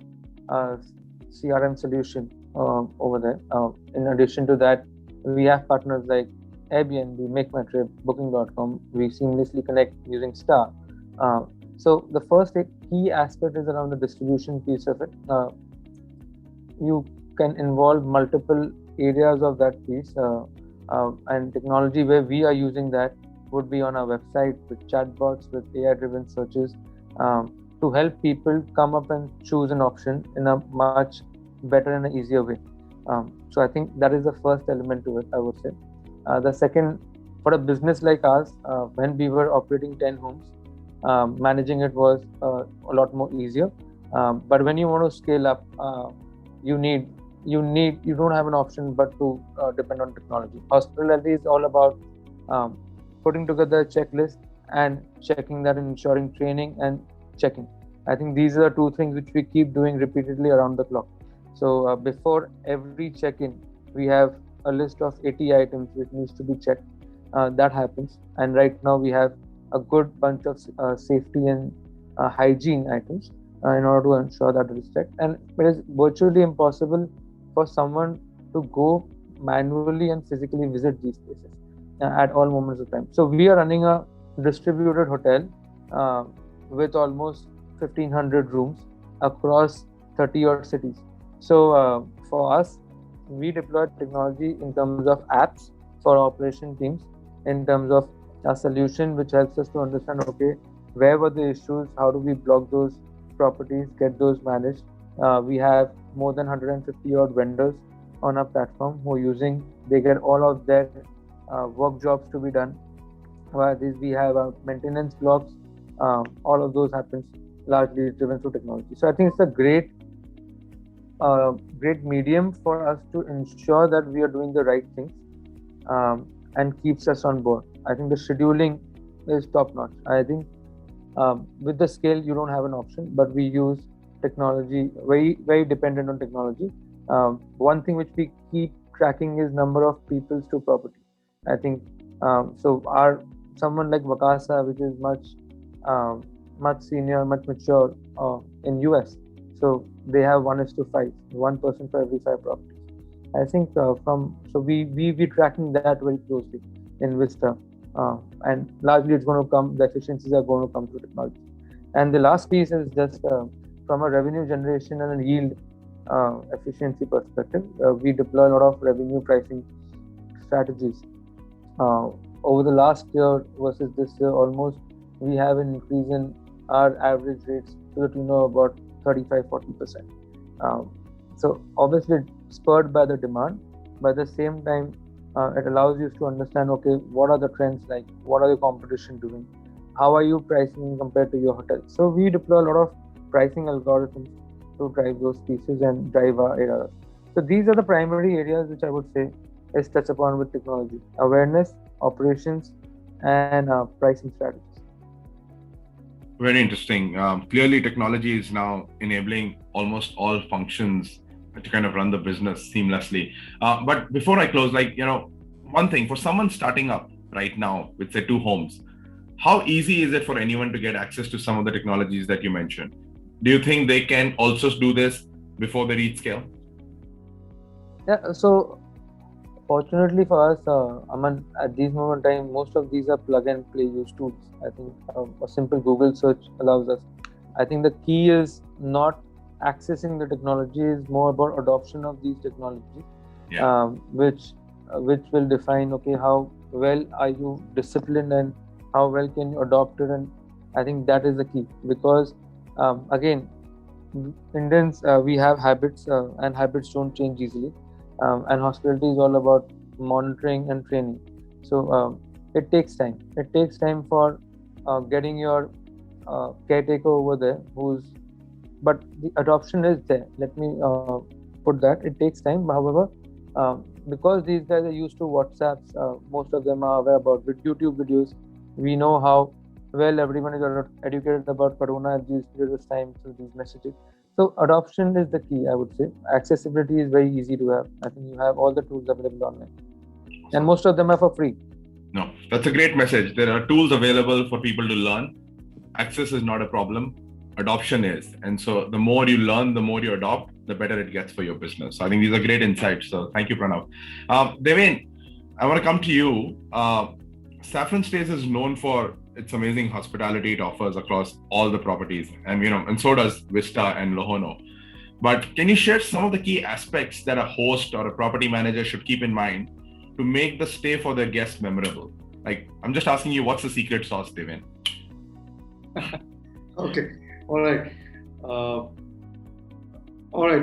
Speaker 2: CRM solution over there. In addition to that, we have partners like Airbnb, MakeMyTrip, Booking.com. We seamlessly connect using STAAH. So the first key aspect is around the distribution piece of it. You can involve multiple areas of that piece, and technology where we are using that would be on our website with chatbots, with AI-driven searches, to help people come up and choose an option in a much better and easier way. So I think that is the first element to it, I would say. The second, for a business like ours, when we were operating 10 homes, managing it was a lot more easier. But when you want to scale up, you don't have an option but to depend on technology. Hospitality is all about putting together a checklist and checking that, and ensuring training and checking. I think these are the two things which we keep doing repeatedly around the clock. So before every check-in, we have a list of 80 items which needs to be checked. That happens, and right now we have a good bunch of safety and hygiene items in order to ensure that it is checked. And it is virtually impossible for someone to go manually and physically visit these places at all moments of time. So we are running a distributed hotel with almost 1,500 rooms across 30 odd cities. So for us, we deploy technology in terms of apps for operation teams, in terms of a solution which helps us to understand, okay, where were the issues, how do we block those properties, get those managed. We have more than 150 odd vendors on our platform who are using, they get all of their work jobs to be done. We have maintenance blocks, all of those happens largely driven through technology. So I think it's a great medium for us to ensure that we are doing the right things and keeps us on board. I think the scheduling is top notch. I think with the scale, you don't have an option, but we use technology, very, very dependent on technology. One thing which we keep tracking is number of people to property. I think someone like Vakasa, which is much senior, much mature in US. So they have 1:5, one person for every 5 properties. I think we tracking that very closely in Vista, and largely it's going to come. The efficiencies are going to come through technology. And the last piece is just from a revenue generation and a yield efficiency perspective, we deploy a lot of revenue pricing strategies. Over the last year versus this year, almost we have an increase in our average rates to the tune of about 35-40%. So obviously it's spurred by the demand, but at the same time it allows you to understand, okay, what are the trends like, what are the competition doing, how are you pricing compared to your hotel. So we deploy a lot of pricing algorithms to drive those pieces and drive our ARR. So these are the primary areas which I would say is touched upon with technology: awareness, operations, and pricing strategies.
Speaker 5: Very interesting. Clearly, technology is now enabling almost all functions to kind of run the business seamlessly. But before I close, one thing for someone starting up right now with, say, 2 homes, how easy is it for anyone to get access to some of the technologies that you mentioned? Do you think they can also do this before they reach scale?
Speaker 2: Yeah, so fortunately for us, Aman, at this moment in time, most of these are plug and play use tools. I think a simple Google search allows us. I think the key is not accessing the technology, is more about adoption of these technologies, which will define, okay, how well are you disciplined and how well can you adopt it. And I think that is the key, because again, Indians, we have habits and habits don't change easily. And hospitality is all about monitoring and training. So it takes time. It takes time for getting your caretaker over there, but the adoption is there. Let me put that. It takes time. However, because these guys are used to WhatsApps, most of them are aware about YouTube videos. We know how well everyone is educated about Corona at these periods of time through these messages. So adoption is the key, I would say. Accessibility is very easy to have. I think you have all the tools available online. And most of them are for free.
Speaker 5: No, that's a great message. There are tools available for people to learn. Access is not a problem. Adoption is. And so the more you learn, the more you adopt, the better it gets for your business. So I think these are great insights. So thank you, Pranav. Deven, I want to come to you. SaffronStays is known for its amazing hospitality it offers across all the properties, and so does Vista and Lohono. But can you share some of the key aspects that a host or a property manager should keep in mind to make the stay for their guests memorable? Like, I'm just asking you, what's the secret sauce, Deven?
Speaker 4: Okay, all right.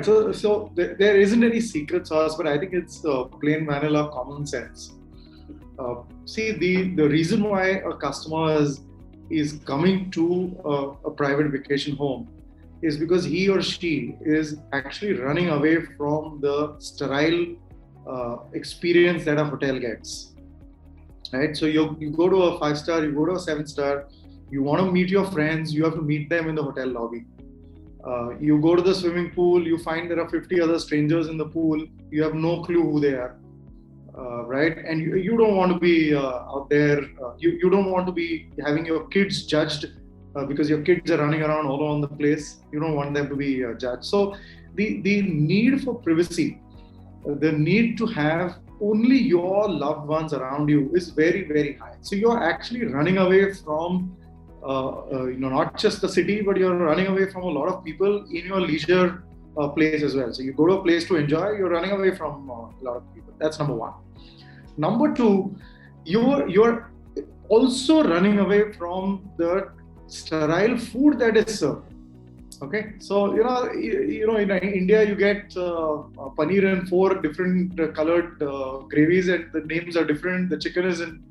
Speaker 4: So there isn't any secret sauce, but I think it's plain vanilla common sense. See, the reason why a customer is coming to a private vacation home is because he or she is actually running away from the sterile experience that a hotel gets. Right? So you go to a 5-star, you go to a 7-star, you want to meet your friends, you have to meet them in the hotel lobby. You go to the swimming pool, you find there are 50 other strangers in the pool, you have no clue who they are. Right? And you don't want to be out there, you don't want to be having your kids judged because your kids are running around all around the place. You don't want them to be judged. So the need for privacy, the need to have only your loved ones around you is very, very high. So you're actually running away from, not just the city, but you're running away from a lot of people in your leisure place as well. So you go to a place to enjoy, you're running away from a lot of people. That's number one. Number two, you're also running away from the sterile food that is served. Okay, so in India you get paneer in 4 different colored gravies, and the names are different. The chicken is in.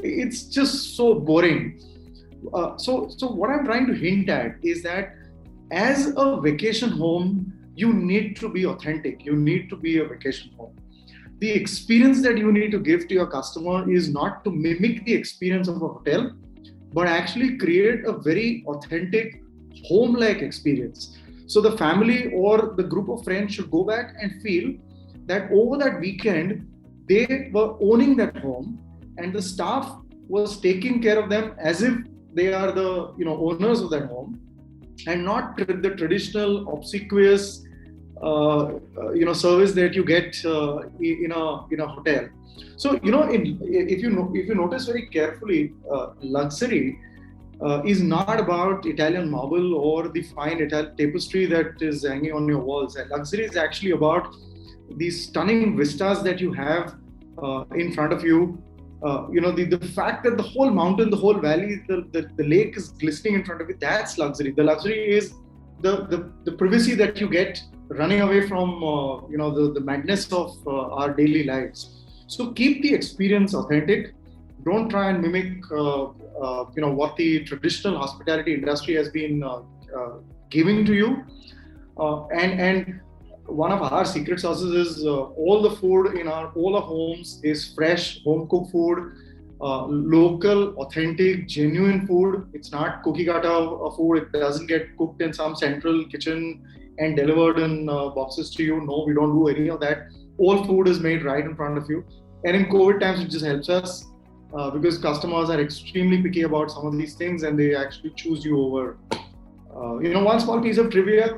Speaker 4: It's just so boring. So what I'm trying to hint at is that as a vacation home, you need to be authentic. You need to be a vacation home. The experience that you need to give to your customer is not to mimic the experience of a hotel, but actually create a very authentic home-like experience. So the family or the group of friends should go back and feel that over that weekend, they were owning that home and the staff was taking care of them as if they are the owners of that home, and not the traditional obsequious service that you get in a hotel. So if you notice very carefully, luxury is not about Italian marble or the fine Italian tapestry that is hanging on your walls. And luxury is actually about these stunning vistas that you have in front of you. The fact that the whole mountain, the whole valley, the lake is glistening in front of you, that's luxury. The luxury is the privacy that you get running away from the madness of our daily lives. So keep the experience authentic. Don't try and mimic what the traditional hospitality industry has been giving to you. And one of our secret sauces is all the food in all our homes is fresh, home cooked food, local, authentic, genuine food. It's not cookie cutter food. It doesn't get cooked in some central kitchen and delivered in boxes to you. No, we don't do any of that. All food is made right in front of you. And in COVID times, it just helps us because customers are extremely picky about some of these things and they actually choose you over. One small piece of trivia,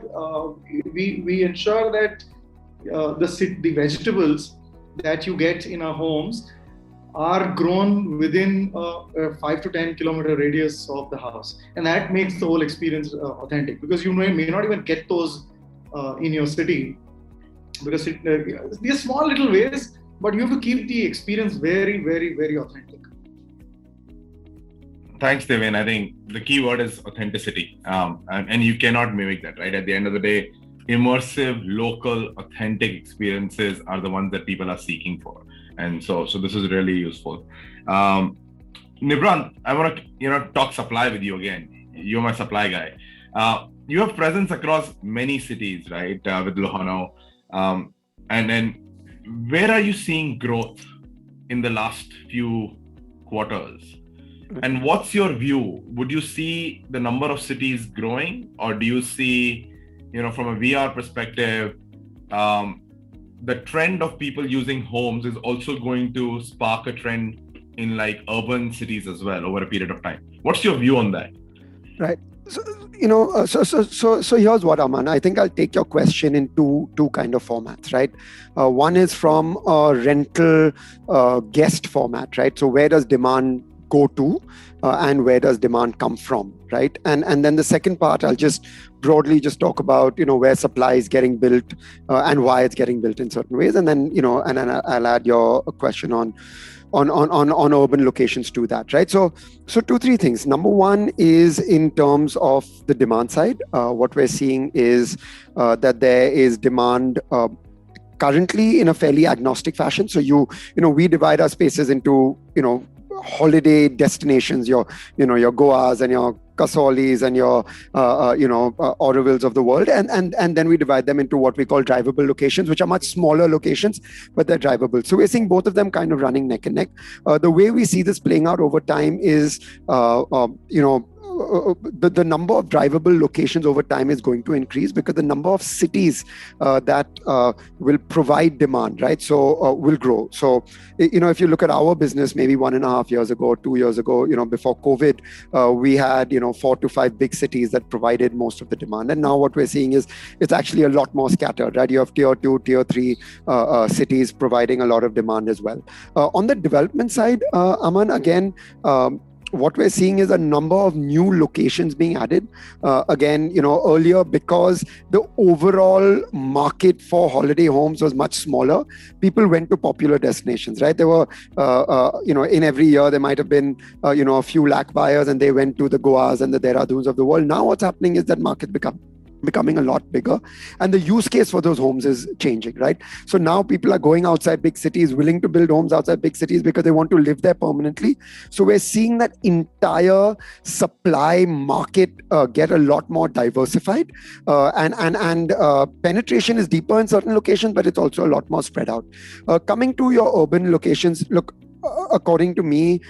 Speaker 4: we ensure that the vegetables that you get in our homes are grown within a 5 to 10 kilometer radius of the house. And that makes the whole experience authentic, because you may not even get those in your city, because they're small little ways, but you have to keep the experience very, very, very authentic.
Speaker 5: Thanks, Deven. I think the key word is authenticity. And you cannot mimic that, right? At the end of the day, immersive, local, authentic experiences are the ones that people are seeking for. And so this is really useful. Nibhrant, I want to talk supply with you again. You're my supply guy. You have presence across many cities, right? With Lohono. And then where are you seeing growth in the last few quarters? And what's your view? Would you see the number of cities growing, or do you see, from a VR perspective, the trend of people using homes is also going to spark a trend in like urban cities as well over a period of time? What's your view on that?
Speaker 3: Right. So here's what, Aman. I think I'll take your question in two kind of formats, right? One is from a rental guest format, right? So where does demand go to and where does demand come from, right? And then the second part, I'll just broadly just talk about where supply is getting built and why it's getting built in certain ways, and then and then I'll add your question on urban locations to that, right? So 2-3 things. Number one is in terms of the demand side. What we're seeing is that there is demand currently in a fairly agnostic fashion. So we divide our spaces into holiday destinations, your Goas and your Kasolis and your Aurovilles of the world, and then we divide them into what we call drivable locations, which are much smaller locations, but they're drivable. So we're seeing both of them kind of running neck and neck. The way we see this playing out over time is the number of drivable locations over time is going to increase because the number of cities that will provide demand, right? So will grow. So, if you look at our business, maybe 1.5 years ago, 2 years ago, before COVID, we had, 4 to 5 big cities that provided most of the demand. And now what we're seeing is it's actually a lot more scattered, right? You have tier 2, tier 3 cities providing a lot of demand as well. On the development side, Aman, again, what we're seeing is a number of new locations being added. Again, earlier, because the overall market for holiday homes was much smaller, people went to popular destinations, right? There were, in every year, there might have been, a few lakh buyers, and they went to the Goas and the Dehraduns of the world. Now what's happening is that market becoming a lot bigger, and the use case for those homes is changing, right? So now people are going outside big cities, willing to build homes outside big cities because they want to live there permanently. So we're seeing that entire supply market get a lot more diversified, and penetration is deeper in certain locations, but it's also a lot more spread out. Coming to your urban locations, look, according to me,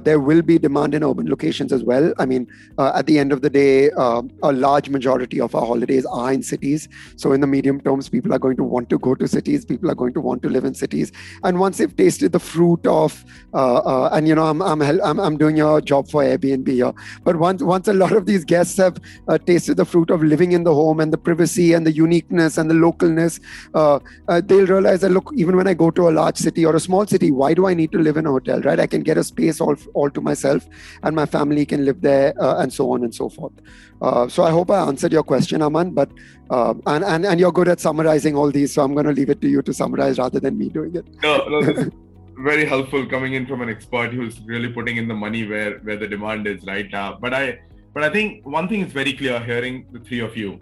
Speaker 3: there will be demand in urban locations as well. I mean, at the end of the day, a large majority of our holidays are in cities. So in the medium terms, people are going to want to go to cities. People are going to want to live in cities. And once they've tasted the fruit of, I'm doing a job for Airbnb here. But once a lot of these guests have tasted the fruit of living in the home and the privacy and the uniqueness and the localness, they'll realize that, look, even when I go to a large city or a small city, why do I need to live in a hotel, right? I can get a space all to myself, and my family can live there, and so on and so forth. So I hope I answered your question, Aman. But and you're good at summarizing all these, so I'm going to leave it to you to summarize rather than me doing it.
Speaker 5: No, this is very helpful coming in from an expert who's really putting in the money where the demand is, right? But I think one thing is very clear hearing the three of you.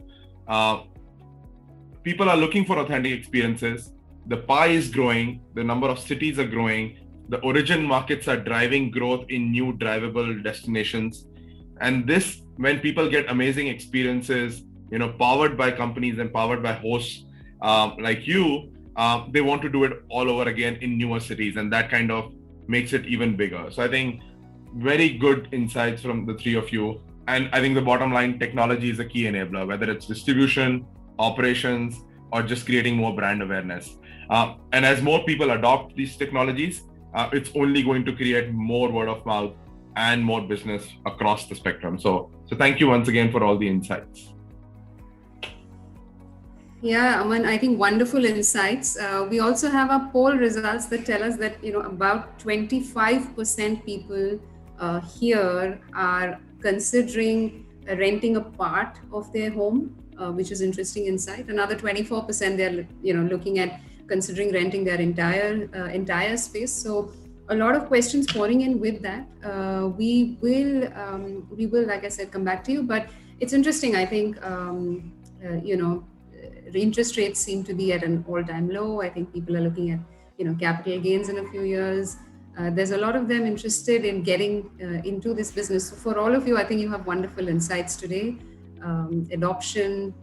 Speaker 5: People are looking for authentic experiences. The pie is growing. The number of cities are growing. The origin markets are driving growth in new drivable destinations. And this, when people get amazing experiences, powered by companies and powered by hosts like you, they want to do it all over again in newer cities. And that kind of makes it even bigger. So I think very good insights from the three of you. And I think the bottom line, technology is a key enabler, whether it's distribution, operations, or just creating more brand awareness. And as more people adopt these technologies, it's only going to create more word of mouth and more business across the spectrum. So thank you once again for all the insights.
Speaker 1: Yeah, Aman, I think wonderful insights. We also have our poll results that tell us that, about 25% people here are considering renting a part of their home, which is interesting insight. Another 24% they're, looking at considering renting their entire space. So a lot of questions pouring in with that. We will, like I said, come back to you. But it's interesting. I think, interest rates seem to be at an all-time low. I think people are looking at, capital gains in a few years. There's a lot of them interested in getting into this business. So for all of you, I think you have wonderful insights today. Adoption,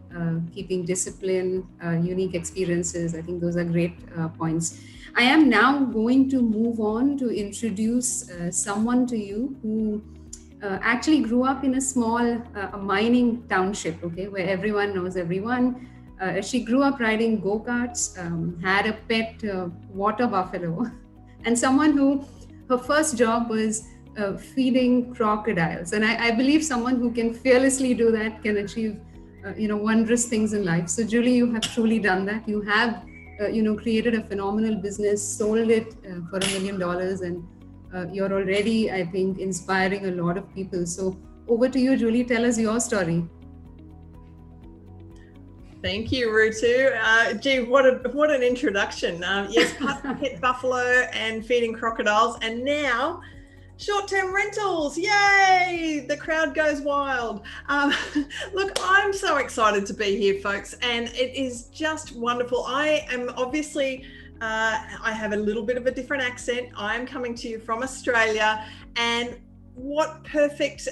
Speaker 1: keeping discipline, unique experiences. I think those are great points. I am now going to move on to introduce someone to you who actually grew up in a small mining township, where everyone knows everyone. She grew up riding go-karts, had a pet water buffalo, and someone who her first job was feeding crocodiles. And I believe someone who can fearlessly do that can achieve, wondrous things in life. So Julie, you have truly done that. You have, created a phenomenal business, sold it for $1 million, and you're already, I think, inspiring a lot of people. So over to you, Julie. Tell us your story.
Speaker 6: Thank you, Rutu. Gee, what an introduction. Yes, pet buffalo and feeding crocodiles, and now short-term rentals. Yay! The crowd goes wild. Look, I'm so excited to be here, folks, and it is just wonderful. I am obviously, I have a little bit of a different accent. I'm coming to you from Australia, and what a perfect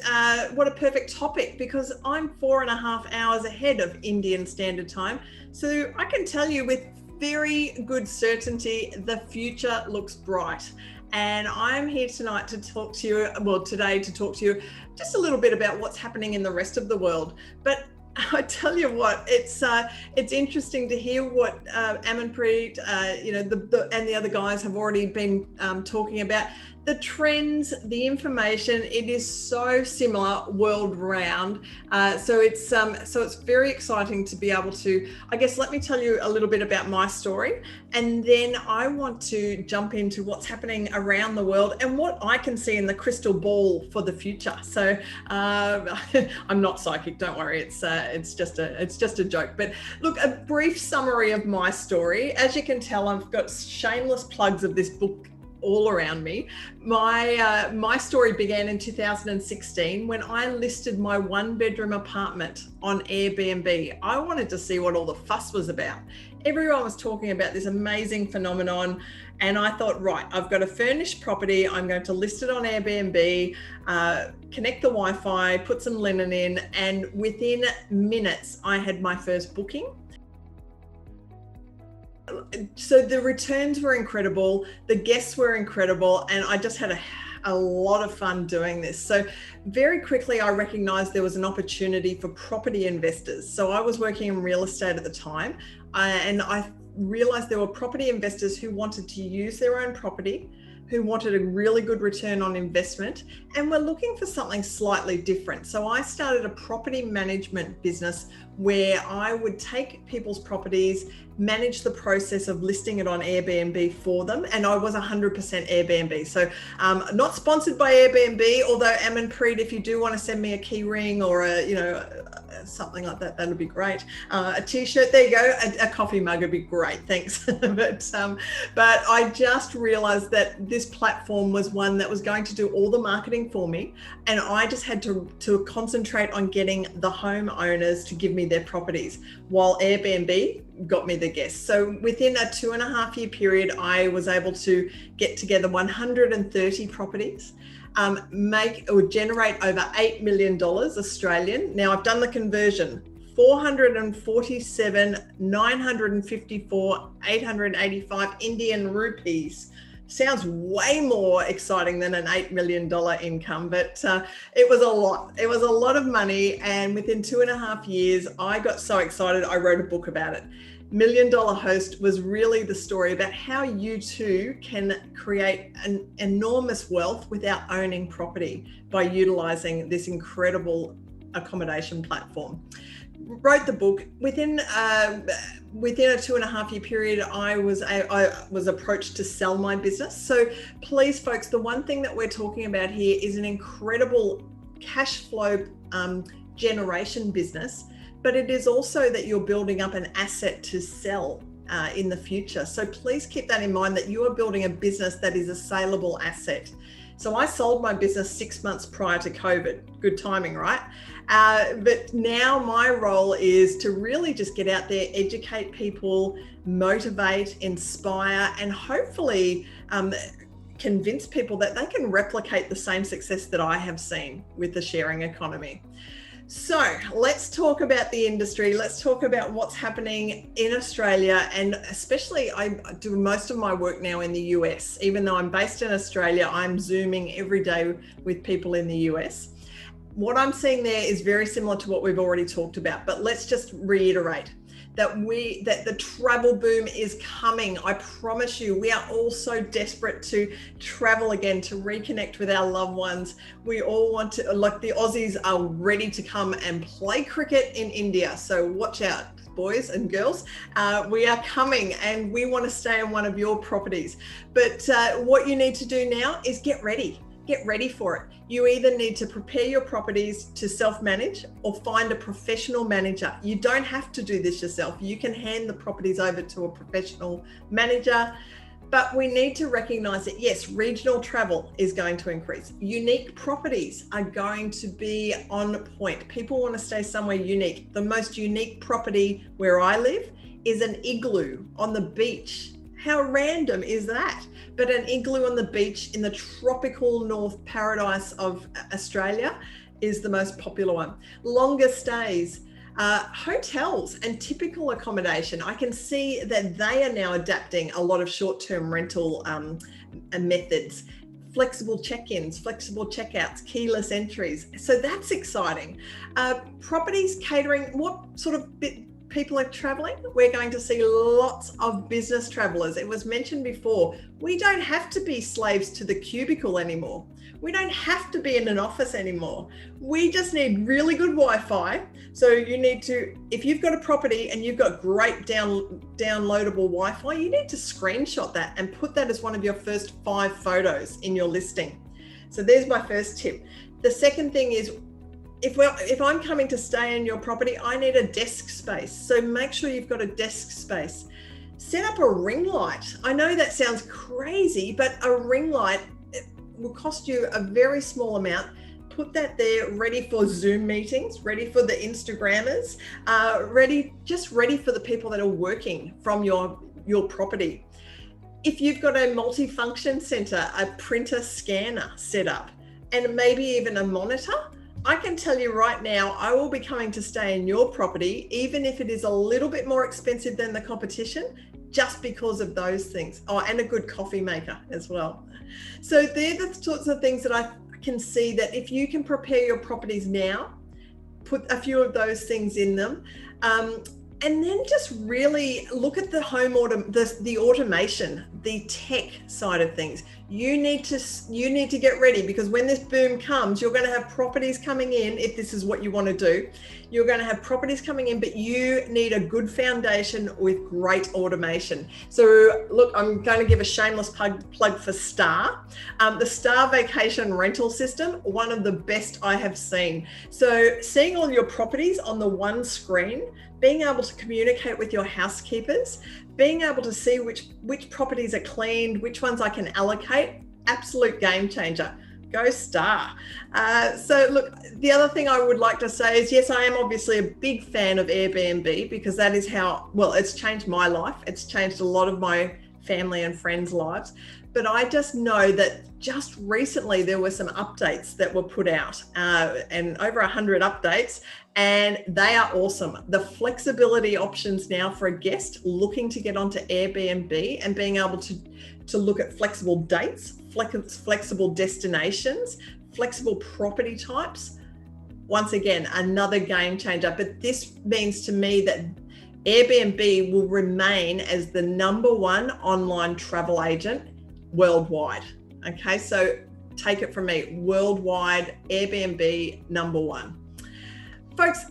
Speaker 6: topic, because I'm 4.5 hours ahead of Indian Standard Time. So I can tell you with very good certainty, the future looks bright. And I'm here tonight to talk to you, today to talk to you just a little bit about what's happening in the rest of the world. But I tell you what, it's interesting to hear what Amanpreet, and the other guys have already been talking about. The trends, the information, it is so similar world round. So it's very exciting to be able to, I guess, let me tell you a little bit about my story. And then I want to jump into what's happening around the world and what I can see in the crystal ball for the future. So I'm not psychic, don't worry. It's just a joke. But look, a brief summary of my story. As you can tell, I've got shameless plugs of this book all around me. My story began in 2016 when I listed my 1-bedroom apartment on Airbnb. I wanted to see what all the fuss was about. Everyone was talking about this amazing phenomenon, and I thought, right, I've got a furnished property. I'm going to list it on Airbnb, connect the Wi-Fi, put some linen in, and within minutes, I had my first booking. So the returns were incredible, the guests were incredible, and I just had a lot of fun doing this. So very quickly I recognized there was an opportunity for property investors. So I was working in real estate at the time, and I realized there were property investors who wanted to use their own property, who wanted a really good return on investment, and were looking for something slightly different. So I started a property management business where I would take people's properties, manage the process of listing it on Airbnb for them. And I was 100% Airbnb. So not sponsored by Airbnb, although Amanpreet, if you do want to send me a key ring or something like that, that'd be great. A t-shirt, there you go. A coffee mug would be great, thanks. But I just realized that this platform was one that was going to do all the marketing for me. And I just had to concentrate on getting the homeowners to give me their properties, while Airbnb got me the guests. So within a 2.5 year period, I was able to get together 130 properties, make or generate over $8 million Australian. Now I've done the conversion, 447, 954, 885 Indian rupees. Sounds way more exciting than an $8 million income, but it was a lot. It was a lot of money. And within 2.5 years, I got so excited, I wrote a book about it. $1 Million Host was really the story about how you too can create an enormous wealth without owning property by utilizing this incredible accommodation platform. Wrote the book. Within a 2.5 year period, I was approached to sell my business. So please, folks, the one thing that we're talking about here is an incredible cash flow generation business, but it is also that you're building up an asset to sell in the future. So please keep that in mind, that you are building a business that is a saleable asset. So I sold my business 6 months prior to COVID. Good timing, right? But now my role is to really just get out there, educate people, motivate, inspire, and hopefully convince people that they can replicate the same success that I have seen with the sharing economy. So let's talk about the industry. Let's talk about what's happening in Australia. And especially, I do most of my work now in the US. Even though I'm based in Australia, I'm Zooming every day with people in the US. What I'm seeing there is very similar to what we've already talked about, but let's just reiterate that the travel boom is coming. I promise you, we are all so desperate to travel again, to reconnect with our loved ones. We all want to, like the Aussies are ready to come and play cricket in India. So watch out, boys and girls. We are coming and we want to stay in one of your properties. But what you need to do now is get ready. Get ready for it. You either need to prepare your properties to self-manage or find a professional manager. You don't have to do this yourself. You can hand the properties over to a professional manager, but we need to recognize that yes, regional travel is going to increase. Unique properties are going to be on point. People want to stay somewhere unique. The most unique property where I live is an igloo on the beach. How random is that? But an igloo on the beach in the tropical North Paradise of Australia is the most popular one. Longer stays. Hotels and typical accommodation, I can see that they are now adapting a lot of short-term rental methods, flexible check-ins, flexible checkouts, keyless entries. So that's exciting. Properties catering, what sort of people are traveling? We're going to see lots of business travelers. It was mentioned before, we don't have to be slaves to the cubicle anymore. We don't have to be in an office anymore. We just need really good Wi-Fi. So you need to, if you've got a property and you've got great downloadable Wi-Fi, you need to screenshot that and put that as one of your first 5 photos in your listing. So there's my first tip. The second thing is, if I'm coming to stay in your property, I need a desk space. So make sure you've got a desk space. Set up a ring light. I know that sounds crazy, but a ring light will cost you a very small amount. Put that there, ready for Zoom meetings, ready for the Instagrammers, ready for the people that are working from your property. If you've got a multifunction center, a printer scanner set up, and maybe even a monitor, I can tell you right now, I will be coming to stay in your property, even if it is a little bit more expensive than the competition, just because of those things. Oh, and a good coffee maker as well. So they're the sorts of things that I can see that if you can prepare your properties now, put a few of those things in them, and then just really look at the the automation, the tech side of things. You need to get ready, because when this boom comes, you're going to have properties coming in. If this is what you want to do, you're going to have properties coming in, but you need a good foundation with great automation. So look, I'm going to give a shameless plug for STAAH. The STAAH vacation rental system, one of the best I have seen. So seeing all your properties on the one screen, being able to communicate with your housekeepers, being able to see which properties are cleaned, which ones I can allocate, absolute game changer. Go STAAH. So look, the other thing I would like to say is, yes, I am obviously a big fan of Airbnb, because that is how, well, it's changed my life. It's changed a lot of my family and friends' lives. But I just know that just recently there were some updates that were put out, and over 100 updates, and they are awesome. The flexibility options now for a guest looking to get onto Airbnb and being able to look at flexible dates, flexible destinations, flexible property types. Once again, another game changer. But this means to me that Airbnb will remain as the #1 online travel agent worldwide. Okay, so take it from me, worldwide, Airbnb #1. Folks,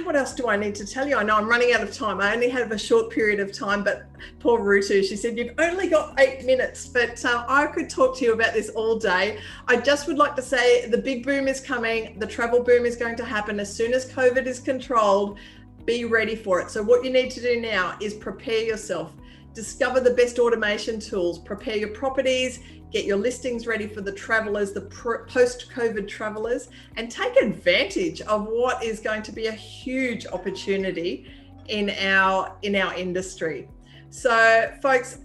Speaker 6: what else do I need to tell you? I know I'm running out of time. I only have a short period of time, but poor Rutu, she said, you've only got 8 minutes, but I could talk to you about this all day. I just would like to say the big boom is coming. The travel boom is going to happen as soon as COVID is controlled. Be ready for it. So what you need to do now is prepare yourself. Discover the best automation tools, prepare your properties, get your listings ready for the travelers, the post-COVID travelers, and take advantage of what is going to be a huge opportunity in our industry. So folks,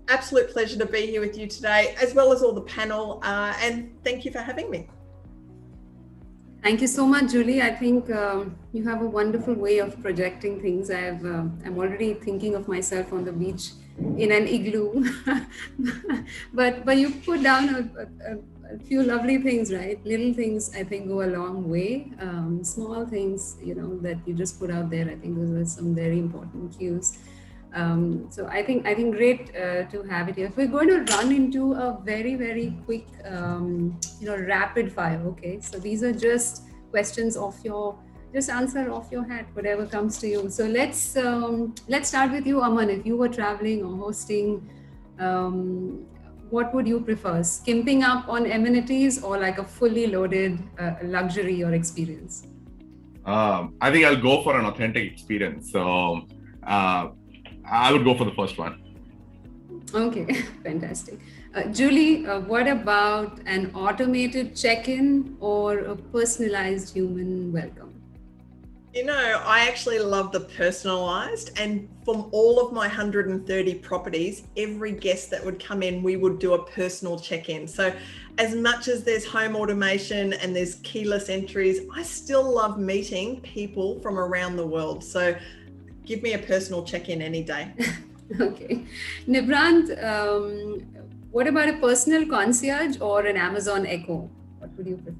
Speaker 6: absolute pleasure to be here with you today, as well as all the panel, and thank you for having me.
Speaker 1: Thank you so much, Julie. I think you have a wonderful way of projecting things. I'm already thinking of myself on the beach in an igloo, but you put down a few lovely things, right? Little things, I think, go a long way. Small things, that you just put out there. I think those are some very important cues. So I think great to have it here. We're going to run into a very, very quick, rapid fire. Okay, so these are just questions just answer off your hat, whatever comes to you. So let's start with you, Aman. If you were traveling or hosting, what would you prefer? Skimping up on amenities or like a fully loaded luxury or experience?
Speaker 5: I think I'll go for an authentic experience. So I would go for the first one.
Speaker 1: Okay, fantastic. Julie, what about an automated check-in or a personalized human welcome?
Speaker 6: You know, I actually love the personalized, and from all of my 130 properties, every guest that would come in, we would do a personal check-in. So as much as there's home automation and there's keyless entries, I still love meeting people from around the world. So give me a personal check-in any day.
Speaker 1: Okay. Nibhrant, what about a personal concierge or an Amazon Echo? What would you prefer?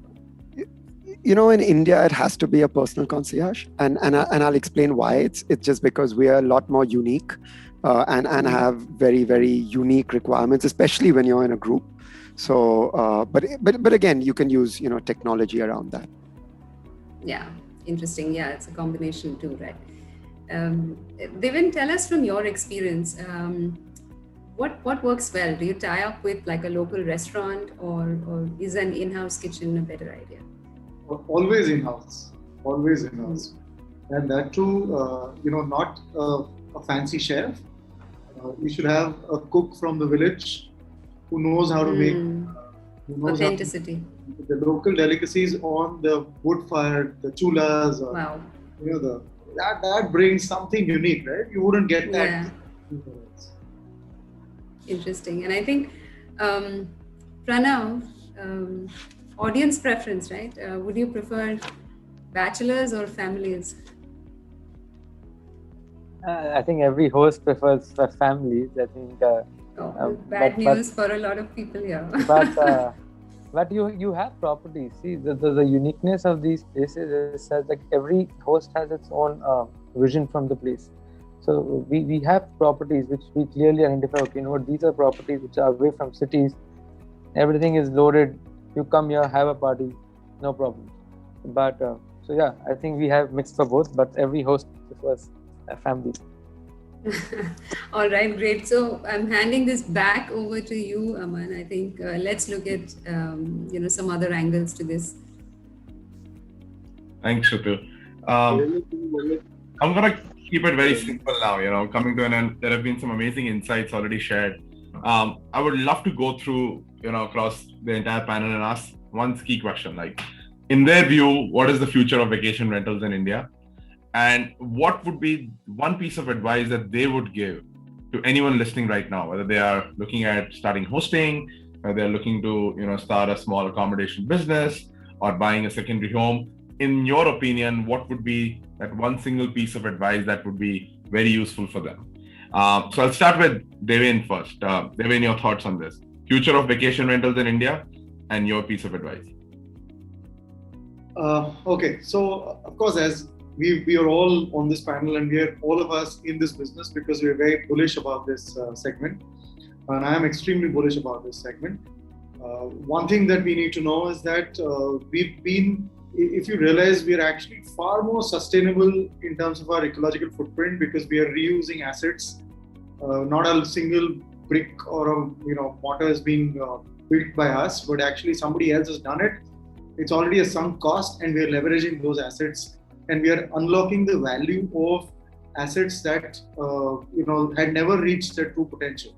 Speaker 3: In India, it has to be a personal concierge, and I'll explain why. It's just because we are a lot more unique, and have very, very unique requirements, especially when you're in a group. So, but again, you can use technology around that.
Speaker 1: Yeah, interesting. Yeah, it's a combination too, right? Deven, tell us from your experience, what works well? Do you tie up with like a local restaurant, or is an in-house kitchen a better idea?
Speaker 4: Always in-house, and that too, not a fancy chef. You should have a cook from the village who knows how to make
Speaker 1: authenticity.
Speaker 4: The local delicacies on the wood fire, the chulas, or,
Speaker 1: wow.
Speaker 4: That brings something unique, right? You wouldn't get that.
Speaker 1: Yeah. Interesting. And I think, Pranav, audience preference, right? Would you prefer bachelors or families?
Speaker 2: I think every host prefers families. I think.
Speaker 1: Bad news for a lot of people here.
Speaker 2: But you have properties. See, the uniqueness of these places is that like every host has its own vision from the place. So we have properties which we clearly identify. Okay, these are properties which are away from cities. Everything is loaded. You come here, have a party, no problem. But so yeah, I think we have mixed for both. But every host prefers a family.
Speaker 1: All right, great. So I'm handing this back over to you, Aman. I think let's look at some other angles to this.
Speaker 5: Thanks, Rutu. I'm gonna keep it very simple now. Coming to an end, there have been some amazing insights already shared. I would love to go through across the entire panel and ask one key question, like, in their view, what is the future of vacation rentals in India? And what would be one piece of advice that they would give to anyone listening right now, whether they are looking at starting hosting, or they're looking to start a small accommodation business or buying a secondary home. In your opinion, what would be that one single piece of advice that would be very useful for them? So I'll start with Deven first. Deven, your thoughts on this? Future of vacation rentals in India and your piece of advice.
Speaker 4: Okay, so of course, as we are all on this panel and we are all of us in this business because we're very bullish about this segment. And I am extremely bullish about this segment. One thing that we need to know is that if you realize, we are actually far more sustainable in terms of our ecological footprint because we are reusing assets. Not a single brick or a mortar is being built by us, but actually somebody else has done it. It's already a sunk cost, and we are leveraging those assets, and we are unlocking the value of assets that had never reached their true potential.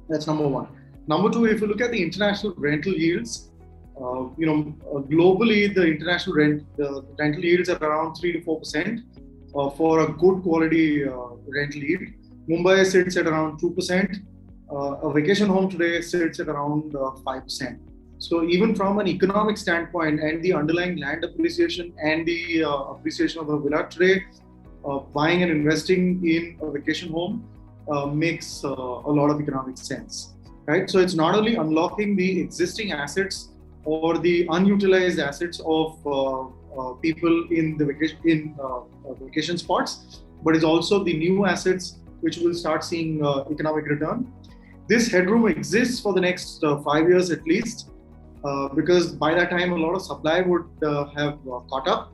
Speaker 4: That's number one. Number two, if you look at the international rental yields, globally the international rental yields are around 3 to 4% for a good quality rental yield. Mumbai sits at around 2%. A vacation home today sits at around 5%. So even from an economic standpoint and the underlying land appreciation and the appreciation of a villa today, buying and investing in a vacation home makes a lot of economic sense, right? So it's not only unlocking the existing assets or the unutilized assets of people in the vacation spots, but it's also the new assets which will start seeing economic return. This headroom exists for the next 5 years at least, because by that time a lot of supply would have caught up.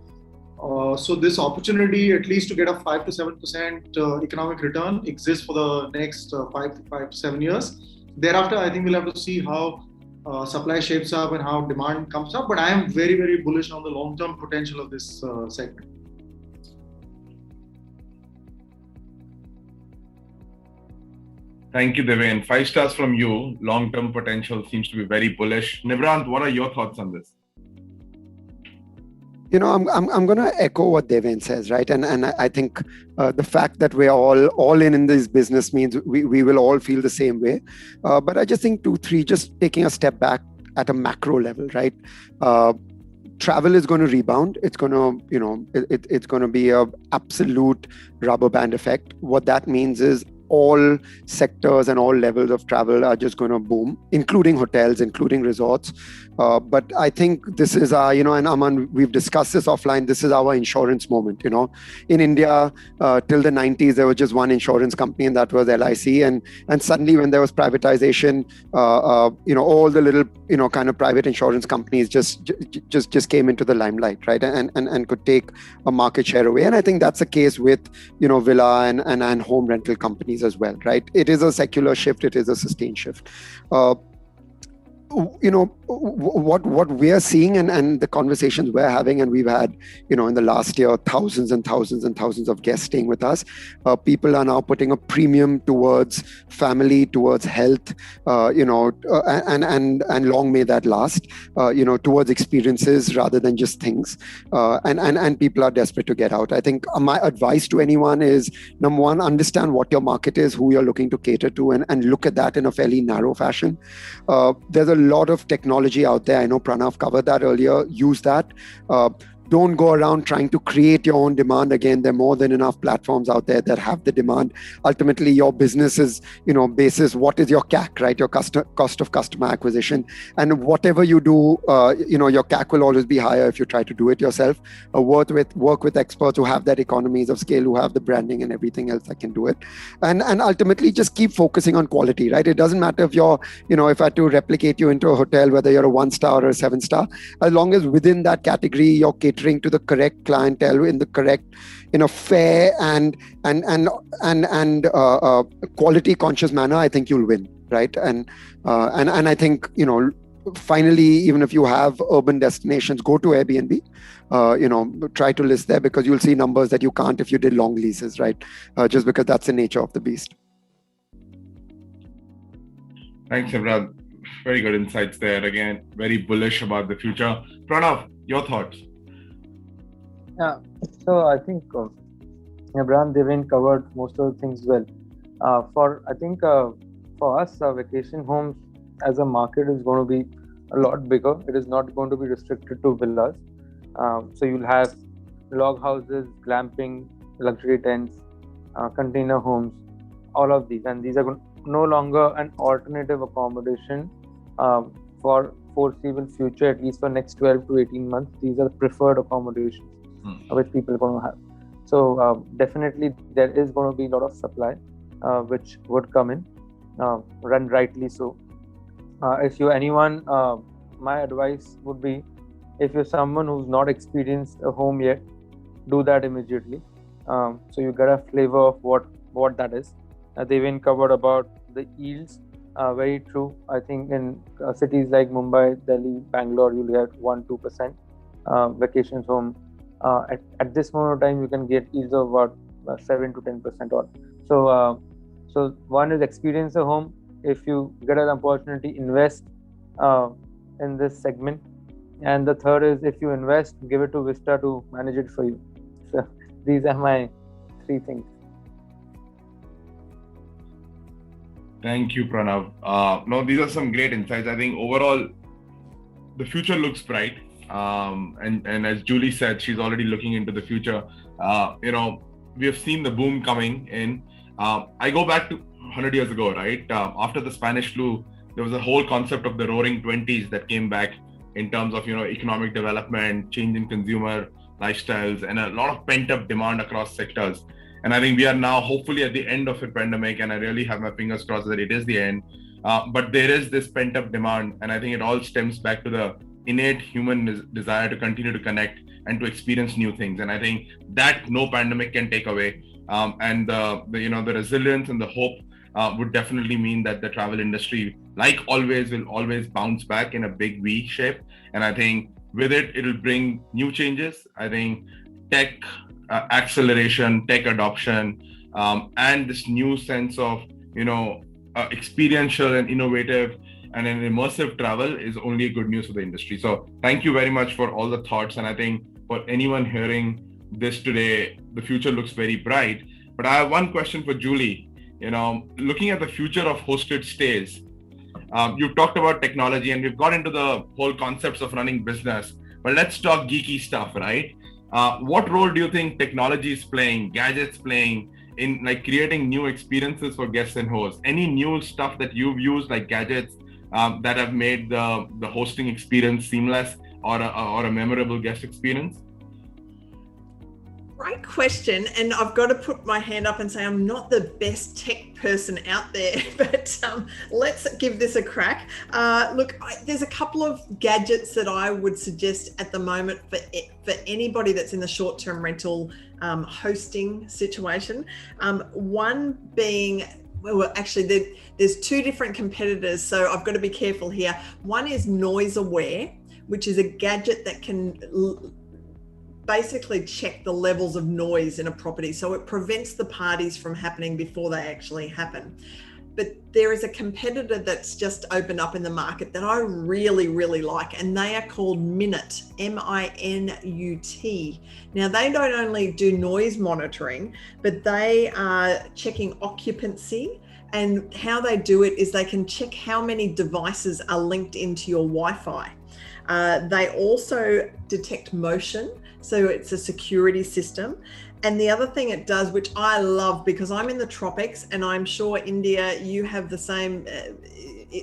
Speaker 4: So this opportunity, at least to get a 5 to 7% economic return, exists for the next 5 to 7 years. Thereafter, I think we'll have to see how supply shapes up and how demand comes up. But I am very, very bullish on the long-term potential of this segment.
Speaker 5: Thank you, Deven. 5 stars from you. Long-term potential seems to be very bullish. Nibhrant, what are your thoughts on this?
Speaker 3: I'm going to echo what Deven says, right? And I think the fact that we're all in this business means we will all feel the same way. But I just think just taking a step back at a macro level, right? Travel is going to rebound. It's going to, it's going to be a absolute rubber band effect. What that means is all sectors and all levels of travel are just going to boom, including hotels, including resorts. But I think this is our, and Aman, we've discussed this offline. This is our insurance moment. In India, till the 90s, there was just one insurance company, and that was LIC. And suddenly, when there was privatization, all the little, kind of private insurance companies just came into the limelight, right? And could take a market share away. And I think that's the case with, villa and home rental companies as well, right? It is a secular shift. It is a sustained shift. What we are seeing and the conversations we're having, and we've had, in the last year, thousands and thousands and thousands of guests staying with us. People are now putting a premium towards family, towards health, and long may that last, towards experiences rather than just things. And people are desperate to get out. I think my advice to anyone is, number one, understand what your market is, who you're looking to cater to, and look at that in a fairly narrow fashion. There's a lot of technology out there. I know Pranav covered that earlier. Use that. Don't go around trying to create your own demand. Again, there are more than enough platforms out there that have the demand. Ultimately, your business is, basis what is your CAC, right? Your cost of customer acquisition. And whatever you do, your CAC will always be higher if you try to do it yourself. Work with experts who have that economies of scale, who have the branding and everything else that can do it. And ultimately, just keep focusing on quality, right? It doesn't matter if you're, if I had to replicate you into a hotel, whether you're a 1-star or a 7-star, as long as within that category, you're catering to the correct clientele in the correct, fair and quality conscious manner, I think you'll win, right? And I think, finally, even if you have urban destinations, go to Airbnb, try to list there, because you'll see numbers that you can't if you did long leases, right? Just because that's the nature of the beast.
Speaker 5: Thanks, Nibhrant. Very good insights there. Again, very bullish about the future. Pranav, your thoughts?
Speaker 2: Yeah, so I think Nibhrant, Deven covered most of the things well. For us, vacation homes as a market is going to be a lot bigger. It is not going to be restricted to villas. So you'll have log houses, glamping, luxury tents, container homes, all of these. And these are no longer an alternative accommodation for foreseeable future, at least for next 12 to 18 months. These are preferred accommodations which people are going to have. So definitely there is going to be a lot of supply which would come in, run rightly so. If you're anyone, my advice would be, if you're someone who's not experienced a home yet, do that immediately. So you get a flavor of what that is. They've even covered about the yields. Very true. I think in cities like Mumbai, Delhi, Bangalore, you'll get 1-2% vacations home. At this moment of time, you can get yields of about 7 to 10% odd. So one is experience a home. If you get an opportunity, invest in this segment. And the third is, if you invest, give it to Vista to manage it for you. So these are my 3 things.
Speaker 5: Thank you, Pranav. No, these are some great insights. I think overall, the future looks bright. And as Julie said, she's already looking into the future. We have seen the boom coming in. I go back to 100 years ago, right? After the Spanish flu, there was a whole concept of the roaring 20s that came back in terms of, economic development, change in consumer lifestyles, and a lot of pent-up demand across sectors. And I think we are now hopefully at the end of the pandemic, and I really have my fingers crossed that it is the end. But there is this pent-up demand, and I think it all stems back to the innate human desire to continue to connect and to experience new things. And I think that no pandemic can take away. And the resilience and the hope would definitely mean that the travel industry, like always, will always bounce back in a big V shape. And I think with it, it'll bring new changes. I think tech acceleration, tech adoption, and this new sense of, experiential and innovative and an immersive travel is only good news for the industry. So thank you very much for all the thoughts. And I think for anyone hearing this today, the future looks very bright. But I have one question for Julie. Looking at the future of hosted stays, you've talked about technology and we've got into the whole concepts of running business, but let's talk geeky stuff, right? What role do you think technology is playing, gadgets playing in like creating new experiences for guests and hosts? Any new stuff that you've used, like gadgets that have made the hosting experience seamless or a memorable guest experience?
Speaker 6: Great question. And I've got to put my hand up and say I'm not the best tech person out there, but let's give this a crack. Look, there's a couple of gadgets that I would suggest at the moment for anybody that's in the short-term rental hosting situation. One being, well, actually, there's two different competitors, so I've got to be careful here. One is Noise Aware, which is a gadget that can basically check the levels of noise in a property. So it prevents the parties from happening before they actually happen. But there is a competitor that's just opened up in the market that I really, really like, and they are called Minut, M-I-N-U-T. Now, they don't only do noise monitoring, but they are checking occupancy. And how they do it is they can check how many devices are linked into your Wi-Fi. They also detect motion. So it's a security system. And the other thing it does, which I love because I'm in the tropics, and I'm sure India, you have the same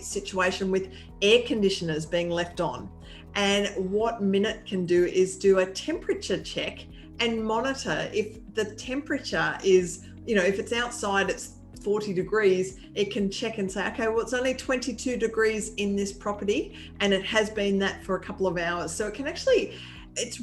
Speaker 6: situation with air conditioners being left on. And what Minut can do is do a temperature check and monitor if the temperature is, if it's outside, it's 40 degrees, it can check and say, okay, well, it's only 22 degrees in this property, and it has been that for a couple of hours. So it can actually, it's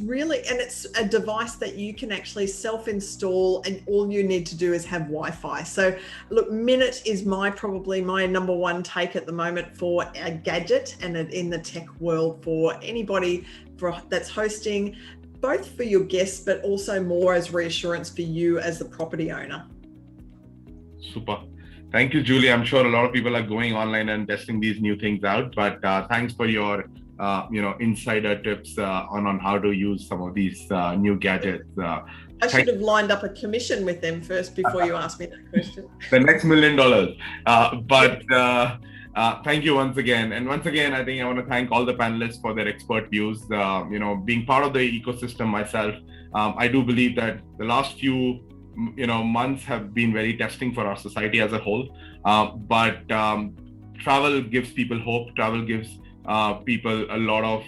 Speaker 6: a device that you can actually self-install, and all you need to do is have Wi-Fi. So look, Minut is probably my number one take at the moment for a gadget and in the tech world for anybody that's hosting, both for your guests, but also more as reassurance for you as the property owner. Super. Thank you, Julie. I'm sure a lot of people are going online and testing these new things out, but thanks for your insider tips on how to use some of these new gadgets. I should have lined up a commission with them first before you asked me that question. The next $1 million. But thank you once again. And once again, I think I want to thank all the panelists for their expert views. Being part of the ecosystem myself, I do believe that the last few months have been very testing for our society as a whole. But travel gives people hope. Travel gives people a lot of,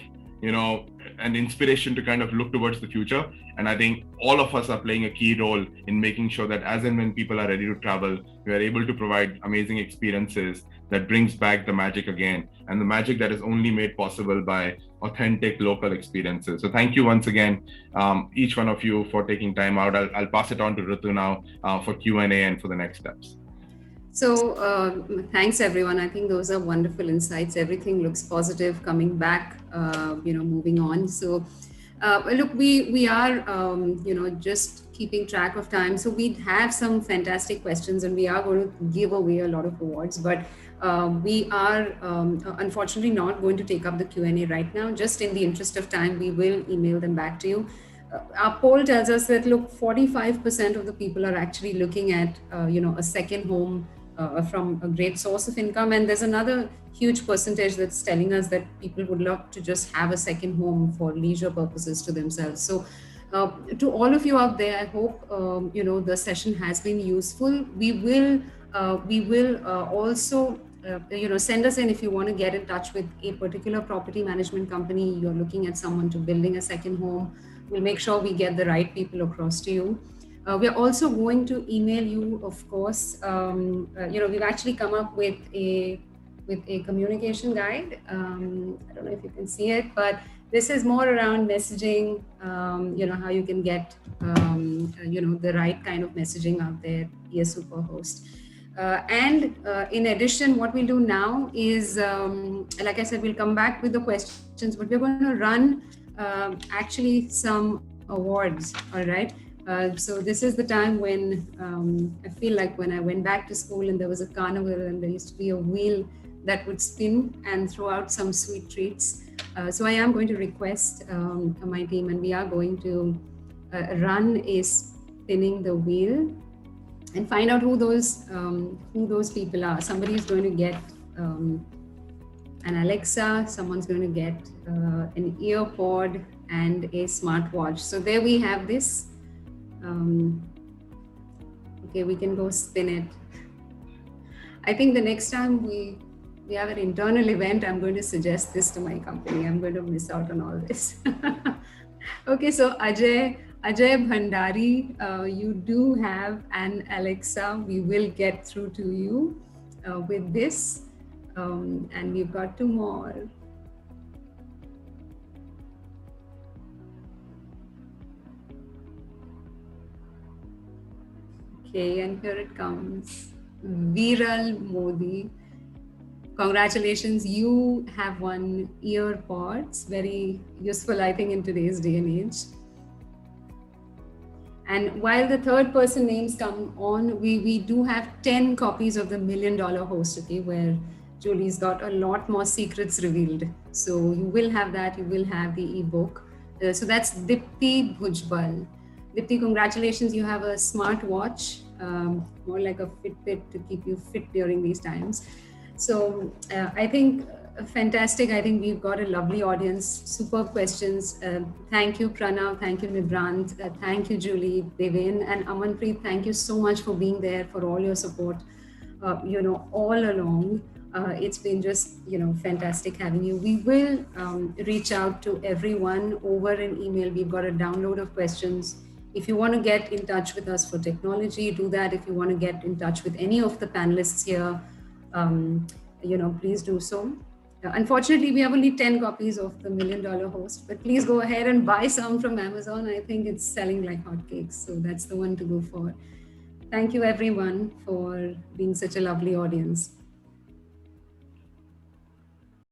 Speaker 6: an inspiration to kind of look towards the future. And I think all of us are playing a key role in making sure that as and when people are ready to travel, we are able to provide amazing experiences that brings back the magic again, and the magic that is only made possible by authentic local experiences. So thank you once again, each one of you, for taking time out. I'll pass it on to Rutu now for Q&A and for the next steps.
Speaker 1: So thanks everyone. I think those are wonderful insights. Everything looks positive coming back, moving on. So look, we are, just keeping track of time. So we have some fantastic questions, and we are going to give away a lot of awards, but we are unfortunately not going to take up the Q&A right now. Just in the interest of time, we will email them back to you. Our poll tells us that, look, 45% of the people are actually looking at, a second home from a great source of income. And there's another huge percentage that's telling us that people would love to just have a second home for leisure purposes to themselves. So to all of you out there, I hope, the session has been useful. We will also, send us in if you want to get in touch with a particular property management company. You're looking at someone to building a second home. We'll make sure we get the right people across to you. We're also going to email you, of course. We've actually come up with a communication guide. I don't know if you can see it, but this is more around messaging, how you can get, the right kind of messaging out there, be a super host. And in addition, what we'll do now is, like I said, we'll come back with the questions, but we're going to run actually some awards, all right? So this is the time when I feel like when I went back to school and there was a carnival and there used to be a wheel that would spin and throw out some sweet treats. So I am going to request my team, and we are going to run a spinning the wheel and find out who those people are. Somebody is going to get an Alexa, someone's going to get an ear pod and a smartwatch. So there we have this. Okay, we can go spin it. I think the next time we have an internal event, I'm going to suggest this to my company. I'm going to miss out on all this. Okay, so Ajay Bhandari, you do have an Alexa. We will get through to you with this. And we've got 2 more. Okay, and here it comes. Viral Modi. Congratulations, you have won ear pods. Very useful, I think, in today's day and age. And while the third person names come on, we do have 10 copies of the $1 Million Host, okay, where Julie's got a lot more secrets revealed. So you will have that, you will have the ebook. So that's Dipti Bhujbal. Dipti, congratulations, you have a smartwatch, more like a Fitbit to keep you fit during these times. So I think fantastic. I think we've got a lovely audience, superb questions. Thank you, Pranav. Thank you, Nibhrant. Thank you, Julie, Deven, and Amanpreet. Thank you so much for being there, for all your support, all along. It's been just, fantastic having you. We will reach out to everyone over an email. We've got a download of questions. If you want to get in touch with us for technology, do that. If you want to get in touch with any of the panelists here, please do so. Unfortunately, we have only 10 copies of the $1 Million Host, but please go ahead and buy some from Amazon. I think it's selling like hotcakes, so that's the one to go for. Thank you, everyone, for being such a lovely audience.